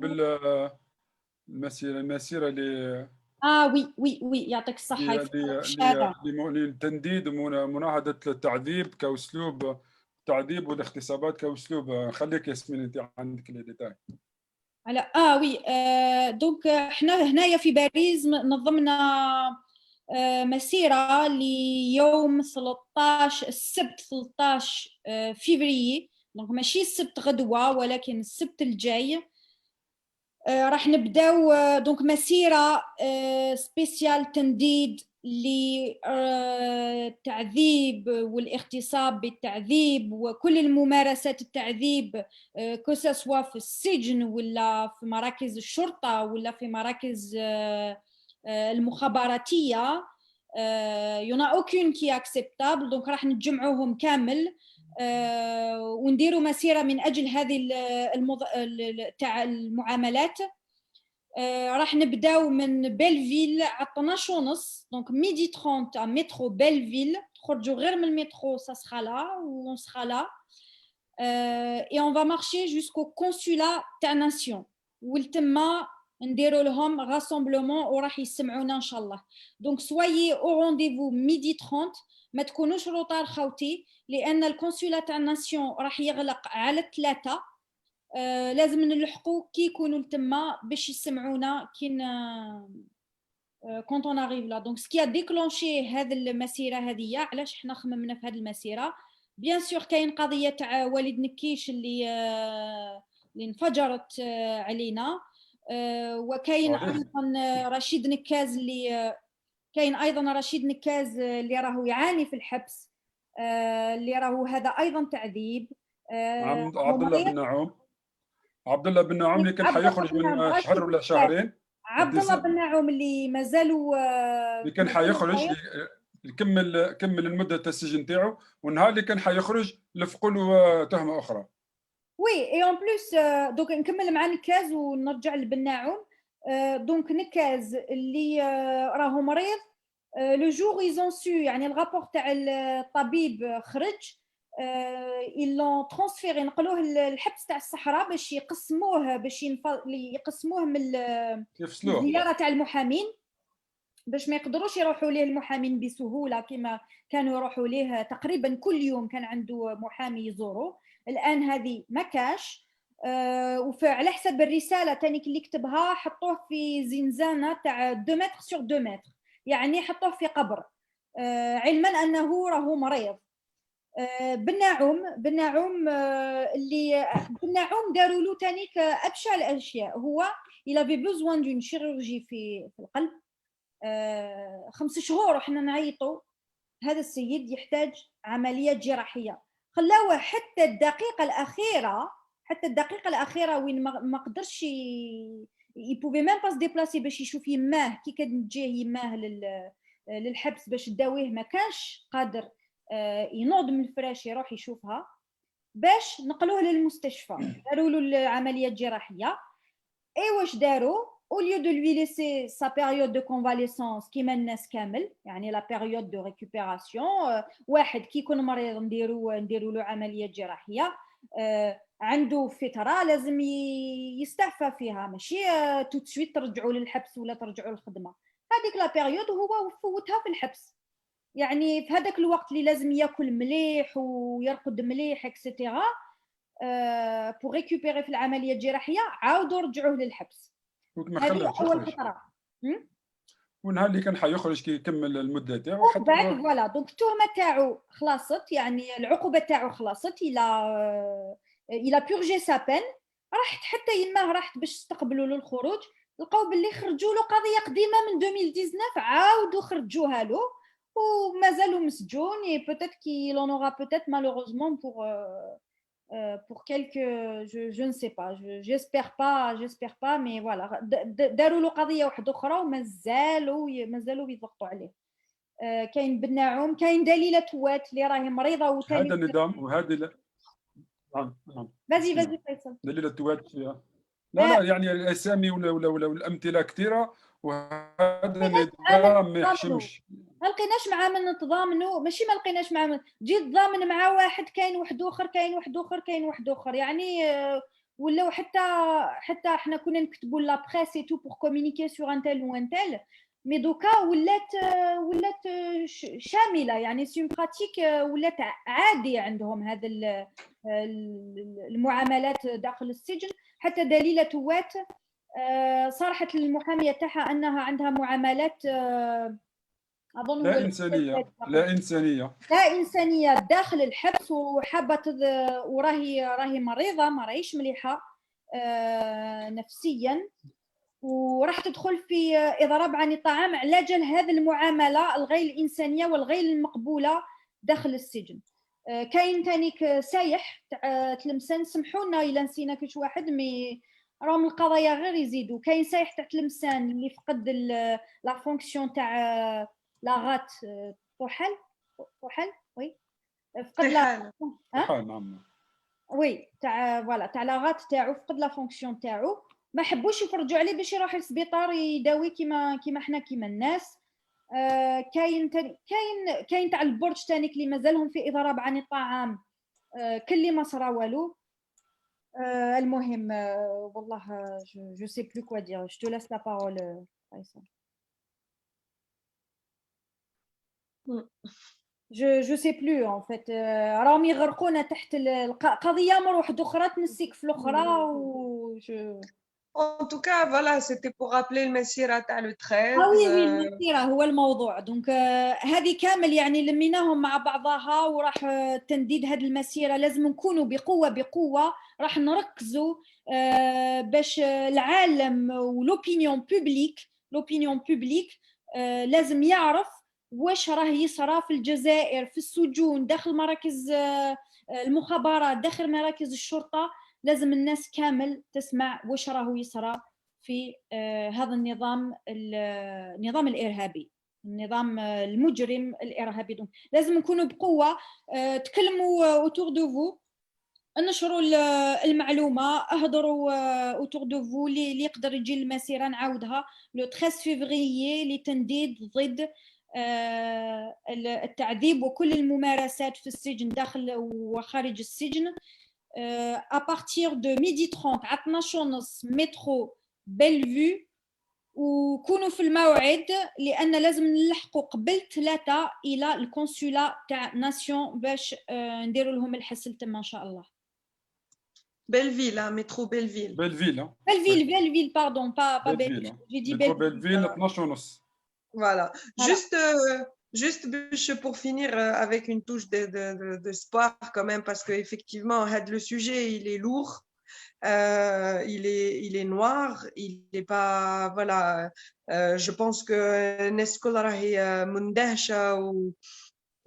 المسيرة اللي oui, يعطيك الصحة. للتنديد ومناهضة التعذيب كأسلوب تعذيب والاغتصابات كأسلوب. خليك ياسمين أنت عندك لي ديتاي. على وي دونك احنا هنايا في باريس نظمنا مسيرة ليوم 13 السبت 13 فيفري. دونك ماشي السبت غدوة ولكن السبت الجاي راح نبداو دونك مسيرة سبيسيال تنديد للتعذيب والاغتصاب بالتعذيب وكل الممارسات التعذيب كسوا في السجن ولا في مراكز الشرطة ولا في مراكز المخابراتية. يونا اوكين كي اكسبتابل. دونك راح نتجمعوهم كامل ونديروا مسيرة من أجل هذه تاع المعاملات. راح نبداو من بيلفيل على 12:30 دونك ميدي 30 مترو بيلفيل. تخرجوا غير من المترو ça sera là ou on sera là et on va marcher jusqu'au consulat تاع ناسيون والتما نديروا لهم راسمبلومون وراح يسمعونا ان شاء الله. دونك سويي او رونديفو ميدي 30 ما تكونوش روطار خوتي لان الكونسولا تاع الناسيون راح يغلق على 3. لازم نلحقوا كي يكونوا تما باش يسمعونا كي كونط اون اريف لا. دونك سكي ديكلونشي هذه المسيره هذه علاش حنا خممنا في هذه المسيره. بيان سور كاين قضيه تاع وليد نكيش اللي انفجرت علينا وكاين ايضا رشيد نكاز اللي راهو يعاني في الحبس اللي راهو هذا ايضا تعذيب. عبد الله بن نعوم اللي كان حيخرج من شهر ولا شهرين. عبد الله بن نعوم اللي مازالوا اللي كان حيخرج كمل المده تاع السجن تاعو والنهار اللي كان حيخرج لفقوا له تهمه اخرى. وي اي اون بليس دونك نكمل مع نكاز ونرجع لبن نعوم. دونك نكاز اللي راهو مريض لو جور ايزون سو يعني الرابور تاع الطبيب خرج ils l'ont transféré نقلوه للحبس تاع الصحراء باش يقسموه يقسموه من الزياره تاع المحامين باش ما يقدروش يروحوا ليه المحامين بسهوله كما كانوا يروحوا ليه تقريبا كل يوم كان عنده محامي يزوره. الان هذه ما كاش وعلى حسب الرساله تانيك اللي كتبها حطوه في زنزانه تاع 2 متر سور 2 متر يعني حطوه في قبر علما انه راهو مريض. بن نعوم اللي بن نعوم داروا له تانيك ابشع الاشياء. هو il avait besoin d'une chirurgie في القلب 5 شهور وحنا نعيطوا هذا السيد يحتاج عمليه جراحيه. خلاوه حتى الدقيقه الاخيره وين ما قدرش il pouvait même pas se déplacer باش يشوف يماه كي كتجيه يماه للحبس باش تداويه، ما كانش قادر ينوض من الفراش يروح يشوفها، باش نقلوه للمستشفى داروا له العمليه الجراحيه. اي واش داروا au lieu de lui laisser sa période de convalescence كيما الناس كامل، يعني لا période de récupération، واحد كي يكون مريض نديروا له عمليه جراحيه عنده فتره لازم يستعفى فيها، ماشي تو سويت ترجعوا للحبس ولا ترجعوا للخدمه. هذيك لا بيريود هو فوتها في الحبس، يعني في هذاك الوقت اللي لازم ياكل مليح ويرقد مليح اكسيتيرا بور ريكوبيري في العمليه الجراحيه، عاودوا رجعوه للحبس. ما هذه خلاش اول يخرج، خطره. والنهار اللي كان حيخرج كي يكمل المده تاعو ومن بعد فوالا دونك التهمه تاعو خلاصت، يعني العقوبه تاعو خلاصت، الى بورجي سا بين. راحت حتى يماه راحت باش تستقبلوا له الخروج، لقاو باللي خرجوا له قضيه قديمه من 2019 عاودوا خرجوها له ومازالوا مسجون. اي بوتيت كي لون اورا بوتيت مالوروزمون pour quelques je ne sais pas, j'espère pas mais voilà داروا له قضيه واحده اخرى ومازالوا يضغطوا عليه. كاين بناعوم، كاين دليله توات اللي راهي مريضه وثاني هذا النظام وهذه نعم فازي فيصل. دليل التوات فيها لا يعني الاسامي ولا الامثله كثيره، وهذا نظام ما يحشمش. ما لقيناش معاه من نتضامنوا، ماشي ما لقيناش معاه تجي تضامن مع واحد كاين واحد اخر يعني ولاو حتى احنا كنا نكتبوا لا بريس اي تو بور كومونيكي سور ان تيل و ان تيل، مي دوكا ولات شامله، يعني سي اون براتيك ولات عاديه عندهم هذا المعاملات داخل السجن. حتى دليله توات صرحت للمحاميه تاعها انها عندها معاملات اظن لا انسانيه داخل الحبس، وحابه وراهي مريضه ما راهيش مليحه نفسيا، وراح تدخل في اضراب عن الطعام على جال هذه المعامله الغير الانسانيه والغير المقبوله داخل السجن. كاين تانيك سايح تاع تلمسان، سمحوا لنا الا نسينا كاش واحد، مي راهم القضايا غير يزيدوا. كاين سايح تاع تلمسان اللي فقد لا فونكسيون تاع لا غات طحال وي فقد لا نعم وي تاع فوالا تاع لا غات تاعو، فقد لا فونكسيون تاعو، ما حبوش يفرجوا عليه باش يروح للسبيطار يداوي كيما حنا كيما الناس. كاين تاع البرج تانيك اللي مازالهم في اضراب عن الطعام، كل ما صرا والو. المهم والله جو سي بلو كوا دير، جو تو لاس لا بارول فيصل. جو سي بلو ان فيت، راهم يغرقونا تحت القضيه مره واحده اخرى تنسيك في الاخرى En tout cas, voilà, c'était pour rappeler المسيرة تاع لو 13. وي المسيرة هو الموضوع. دونك هذه كامل يعني لميناهم مع بعضها، وراح تنديد هذه المسيرة لازم نكونوا بقوة، راح نركزوا باش العالم ولوبينيون بوبليك لازم يعرف واش راه يصرى في الجزائر، في السجون، داخل مراكز المخابرات، داخل مراكز الشرطة. لازم الناس كامل تسمع واش راهو يصرى في هذا النظام الإرهابي، النظام المجرم الإرهابي. دونك لازم نكونوا بقوة، تكلموا اوتور دو فو، نشروا المعلومة، اهضروا اوتور دو فو. اللي يقدر يجي المسيرة نعاودها لو 13 فيفريي لتنديد ضد التعذيب وكل الممارسات في السجن داخل وخارج السجن. à partir de 12:30 على 12:30 مترو بلفيو، وكونوا في الموعد لان لازم نلحقوا قبل 3 الى الكونسولا تاع ناسيون باش نديروا لهم الحسل تما ان شاء الله. بلفيل، مترو بلفيل باردون با بلفيل، جي دي بلفيل 12:30. Voilà. Juste pour finir avec une touche d'espoir quand même, parce qu'effectivement, le sujet, il est lourd, il est noir, il n'est pas... Voilà, je pense que Neskola est mundahsha ou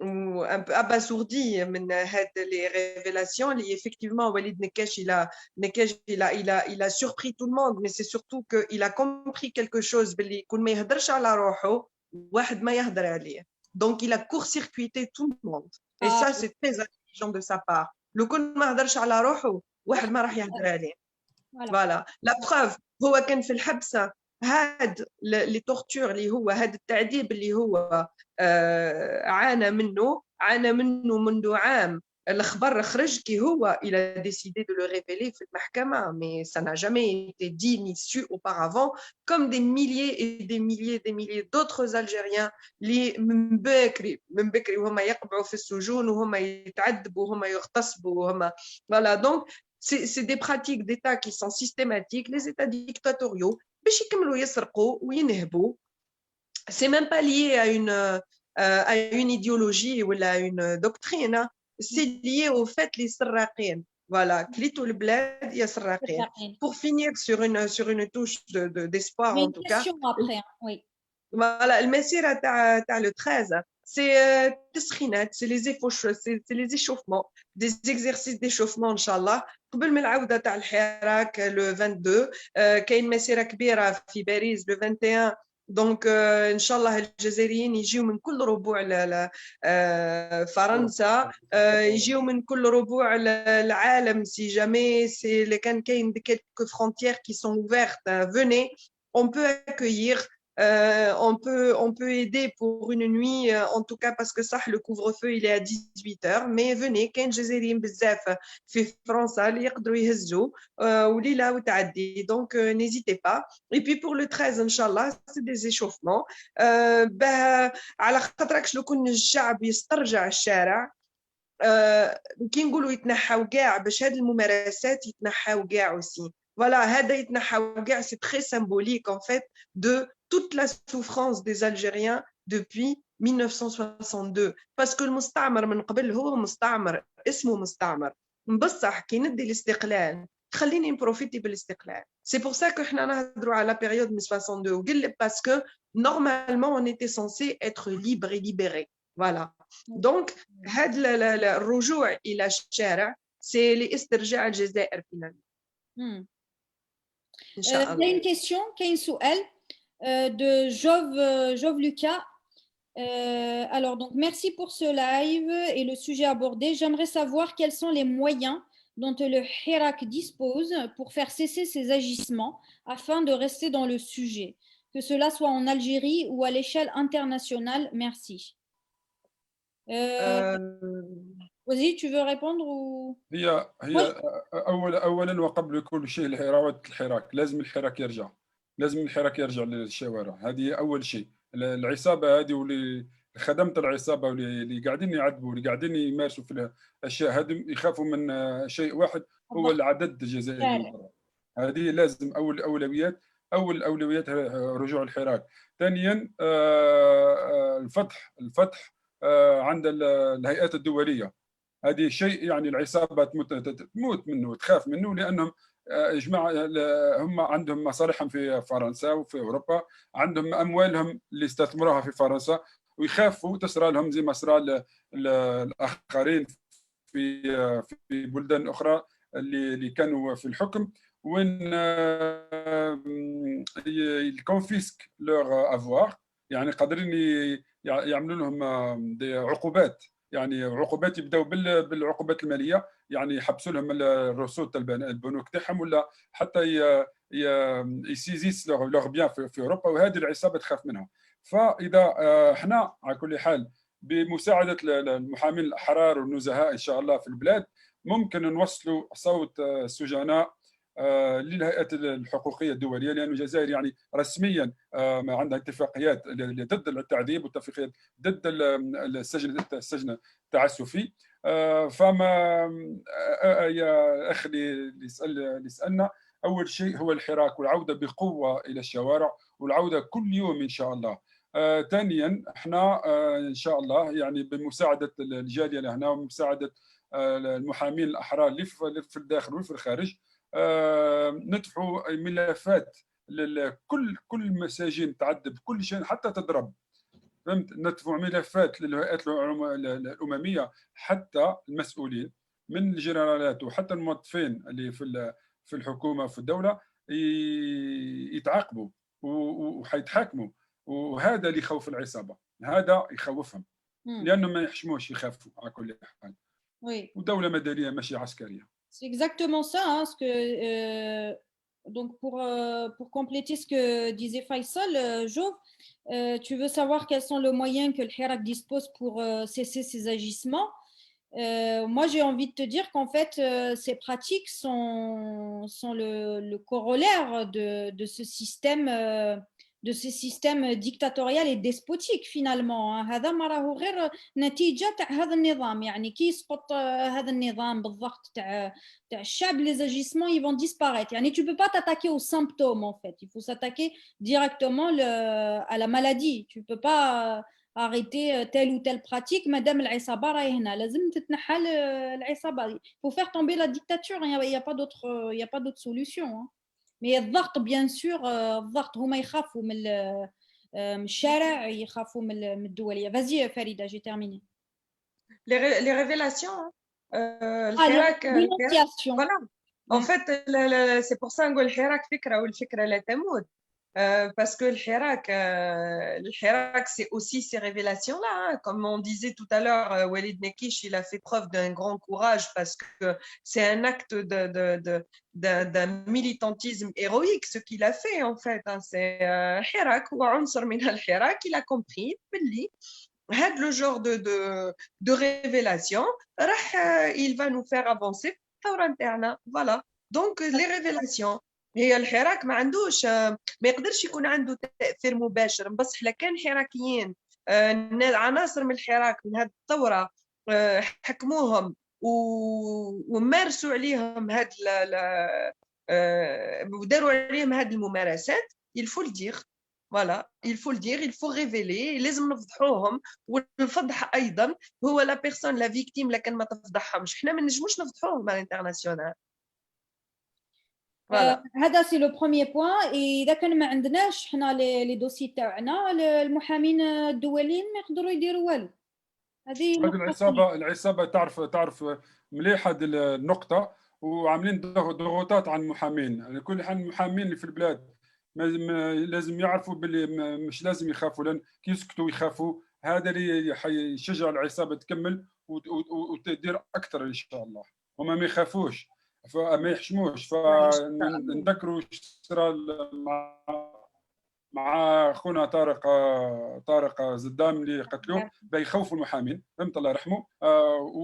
un peu abasourdi من هاد les révélations اللي effectivement Walid Nekash il a surpris tout le monde, mais c'est surtout qu'il a compris quelque chose باللي كل ما يهدرش على روحه واحد ما يهدر عليه. Donc il a court-circuité tout le monde, et ça c'est très intelligent de sa part. لو كل ما هدرش على روحه واحد ما راح يهدر عليه. Voilà. La preuve هو كان في الحبسة هاد لي تورتور اللي هو هاد التعذيب اللي هو عانى منه منذ عام. الخبر خرج كي هو il a décidé de le révéler في المحكمة, mais ça n'a jamais été dit ni su auparavant, comme des milliers d'autres Algériens اللي من بكري وهما يقبعوا في السجون وهما يتعذبوا وهما يغتصبوا وهما voilà. Donc c'est des pratiques d'État qui sont systématiques, les États dictatoriaux, باش يكملوا يسرقوا وينهبوا. C'est même pas lié à une idéologie ou à une doctrine, c'est lié au fait les سراقين. Voilà, كليتوا البلاد يا سراقين. Pour finir sur une touche d'espoir en tout cas. Après, oui. Voilà, المسيرة تاع le 13, c'est تسخينات, c'est les échauffements, des exercices d'échauffement inchallah. قبل من العودة تاع الحراك le 22, كاين مسيرة كبيرة في باريس le 21. دونك ان شاء الله الجزائريين يجيو من كل ربوع فرنسا, يجيو من كل ربوع العالم si jamais c'est les كاين quelques frontières qui sont ouvertes, venez, on peut accueillir. On peut aider pour une nuit, en tout cas parce que ça, le couvre-feu il est à 18h, mais venez, كاين جزائريين بزاف في فرنسا اللي يقدروا يهزوا وليلة وتعدي, donc n'hésitez pas. Et puis pour le 13 inchallah, c'est des échauffements على خاطركش لو كون الشعب يسترجع الشارع, كي نقولوا يتنحاو كاع باش هاد الممارسات يتنحاو كاع aussi. Voilà, هذا يتنحاو كاع, c'est très symbolique en fait de toute la souffrance des Algériens depuis 1962, parce que المستعمر من قبل هو مستعمر, اسمه مستعمر, بصح كي ندي الاستقلال خليني نبروفيتي بالاستقلال. C'est pour ça que احنا نهضروا على la période من 62 وقل, parce que normalement on était censé être libre et libéré. Voilà. Donc هذا الرجوع إلى الشارع c'est لاسترجاع الجزائر finalement. Il y a une question, كاين سؤال de Jove Lucas. Alors, donc, merci pour ce live et le sujet abordé. J'aimerais savoir quels sont les moyens dont le Hirak dispose pour faire cesser ces agissements afin de rester dans le sujet, que cela soit en Algérie ou à l'échelle internationale. Merci. Vas-y, tu veux répondre ou... هي أولا وقبل كل شيء الحراك لازم الحراك يرجع. لازم الحراك يرجع للشوارع. هذه أول شيء. العصابة هذه واللي خدمت العصابة واللي قاعدين يعذبوا واللي قاعدين يمارسوا في الأشياء هذه يخافوا من شيء واحد, هو العدد الجزائري. هذه لازم أول أولويات رجوع الحراك. ثانيا الفتح عند الهيئات الدولية. هذه شيء يعني العصابة تموت منه وتخاف منه, لأنهم جماعة هم عندهم مصالحهم في فرنسا وفي أوروبا, عندهم أموالهم اللي استثمروها في فرنسا, ويخافوا تسرى لهم زي ما سرى الآخرين في بلدان أخرى اللي كانوا في الحكم, وين يكونفيسك لور افوار, يعني قادرين يعملوا لهم عقوبات, يعني عقوبات يبداو بالعقوبات الماليه, يعني يحبسوا لهم الرصود تاع البنوك تاعهم, ولا حتى يسيزيس لوغ بيان في اوروبا, وهذه العصابه تخاف منها. فاذا احنا على كل حال بمساعده المحامين الاحرار والنزهاء ان شاء الله في البلاد ممكن نوصلوا صوت السجناء للهيئات الحقوقيه الدوليه, لأن الجزائر يعني رسميا عندها اتفاقيات ضد التعذيب واتفاقيات ضد السجن التعسفي. فما يا اخي اللي يسالنا, اول شيء هو الحراك والعوده بقوه الى الشوارع والعوده كل يوم ان شاء الله. ثانيا احنا ان شاء الله يعني بمساعده الجاليه لهنا ومساعده المحامين الاحرار اللي في الداخل وفي الخارج, ندفعوا ملفات لكل المساجين تعذب كل شيء حتى تضرب فهمت، نتفوا ملفات للهيئات الامميه، حتى المسؤولين من الجنرالات وحتى الموظفين اللي في الحكومه وفي الدوله يتعاقبوا وحيتحاكموا. وهذا اللي يخوف العصابه، هذا يخوفهم، لانهم ما يحشموش، يخافوا على كل حال. Oui. ودوله مدنيه ماشي عسكريه. C'est exactement ça, hein, ce que, donc pour compléter ce que disait Faisal, Jove, tu veux savoir quels sont les moyens que le Hirak dispose pour cesser ces agissements. Moi, j'ai envie de te dire qu'en fait, ces pratiques sont le corollaire de ce système dictatorial et despotique finalement. هذا ما راهو غير نتيجة تاع هذا النظام. يعني كي يسقط هذا النظام بالضغط تاع الشعب, les agissements ils vont disparaître. يعني tu peux pas t'attaquer aux symptômes en fait. Il faut s'attaquer directement à la maladie. Tu peux pas arrêter telle ou telle pratique. Madame العصابة راهي هنا, لازم تتنحى العصابة. Il faut faire tomber la dictature. Il y a pas d'autre solution. Hein. Mais الضغط bien sûr, الضغط هما يخافوا من الشارع, يخافوا من الدولية. Vas-y Farida, j'ai terminé. Les révélations, l'énonciation. Voilà. En fait, c'est pour ça نقول الحراك فكرة والفكرة لا تموت. Parce que le Hirak, c'est aussi ces révélations-là. Hein. Comme on disait tout à l'heure, Walid Nekish, il a fait preuve d'un grand courage parce que c'est un acte d'un militantisme héroïque, ce qu'il a fait en fait. Hein. C'est Hirak, ou عنصر من الحراك, il a compris, le genre de révélation, il va nous faire avancer. Voilà. Donc, les révélations. هي الحراك ما عندوش, ما يقدرش يكون عنده تأثير مباشر, بس إلا كان حراكيين عناصر من الحراك من هذه الثورة حكموهم ومارسوا عليهم وداروا عليهم هذه الممارسات, il faut le dire. Voilà, il faut le dire, il faut révéler, لازم نفضحوهم. والفضح أيضا هو la personne, la victime, لكن ما تفضحهمش. إحنا ما نجموش نفضحوهم على الانترناسيونال. هذا سي لو بروميير بوين. اذا كان ما عندناش حنا لي دوسي تاعنا, المحامين الدوليين ما يقدروا يديروا والو. هذه العصابه تعرف مليح هذه النقطه, وعاملين ضغوطات على المحامين. يعني كل حال المحامين اللي في البلاد لازم يعرفوا باللي مش لازم يخافوا, لان كي يسكتوا يخافوا, هذا اللي يشجع العصابه تكمل وتدير اكثر ان شاء الله. هما ما يخافوش, فما يحشموش. فنذكروا صرا مع خونا طارق زدام اللي قتلوه, بيخوفوا المحامين, فهمت, الله يرحمه.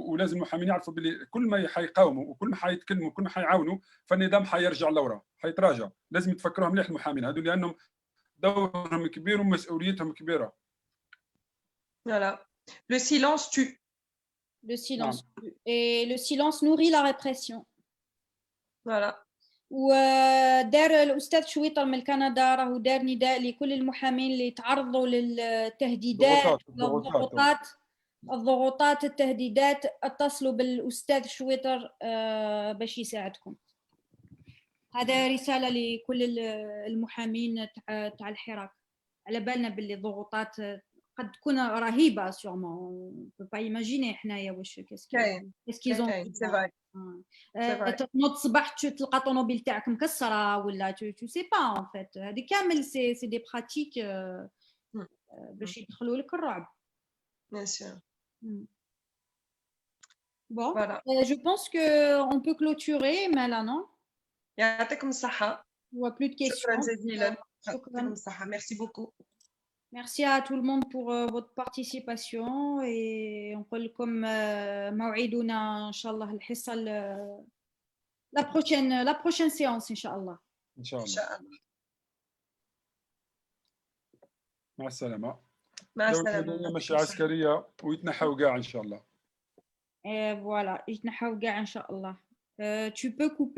ولازم المحامين يعرفوا باللي كل ما حيقاوموا وكل ما حيتكلموا وكل ما حيعاونوا, فالنظام حيرجع لورا, حيتراجع. لازم يتفكروها مليح المحامين هذو, لانهم دورهم كبير ومسؤوليتهم كبيره. Voilà. Le silence tue. Le silence tue. Et le silence nourrit la répression. Voilà. ودار الأستاذ شويطر من كندا راهو دار نداء لكل المحامين اللي تعرضوا للتهديدات, الضغوطات, التهديدات, اتصلوا بالأستاذ شويطر باش يساعدكم. هذا رسالة لكل المحامين تاع الحراك. على بالنا باللي ضغوطات قد تكون رهيبة sûrement. On peut pas imaginer حنايا واش qu'est-ce qu'ils ont. C'est vrai. تنوض الصباح تلقى طوموبيل تاعك مكسرة ولا tu sais pas en fait. هذه كامل c'est des pratiques باش يدخلوا لك الرعب. Bien sûr. Bon, voilà. Je pense qu'on peut clôturer Mala, non? يعطيكم الصحة. On voit plus de questions. شكرا جزيلا. يعطيكم الصحة. Merci beaucoup. Merci à tout le monde pour votre participation, et on peut comme موعدنا إن شاء الله الحصة la prochaine séance إن شاء الله. إن شاء الله. مع السلامة. مع السلامة. ماشي عسكرية ويتنحوا كاع إن شاء الله. Voilà, يتنحوا كاع إن شاء الله. Tu peux couper.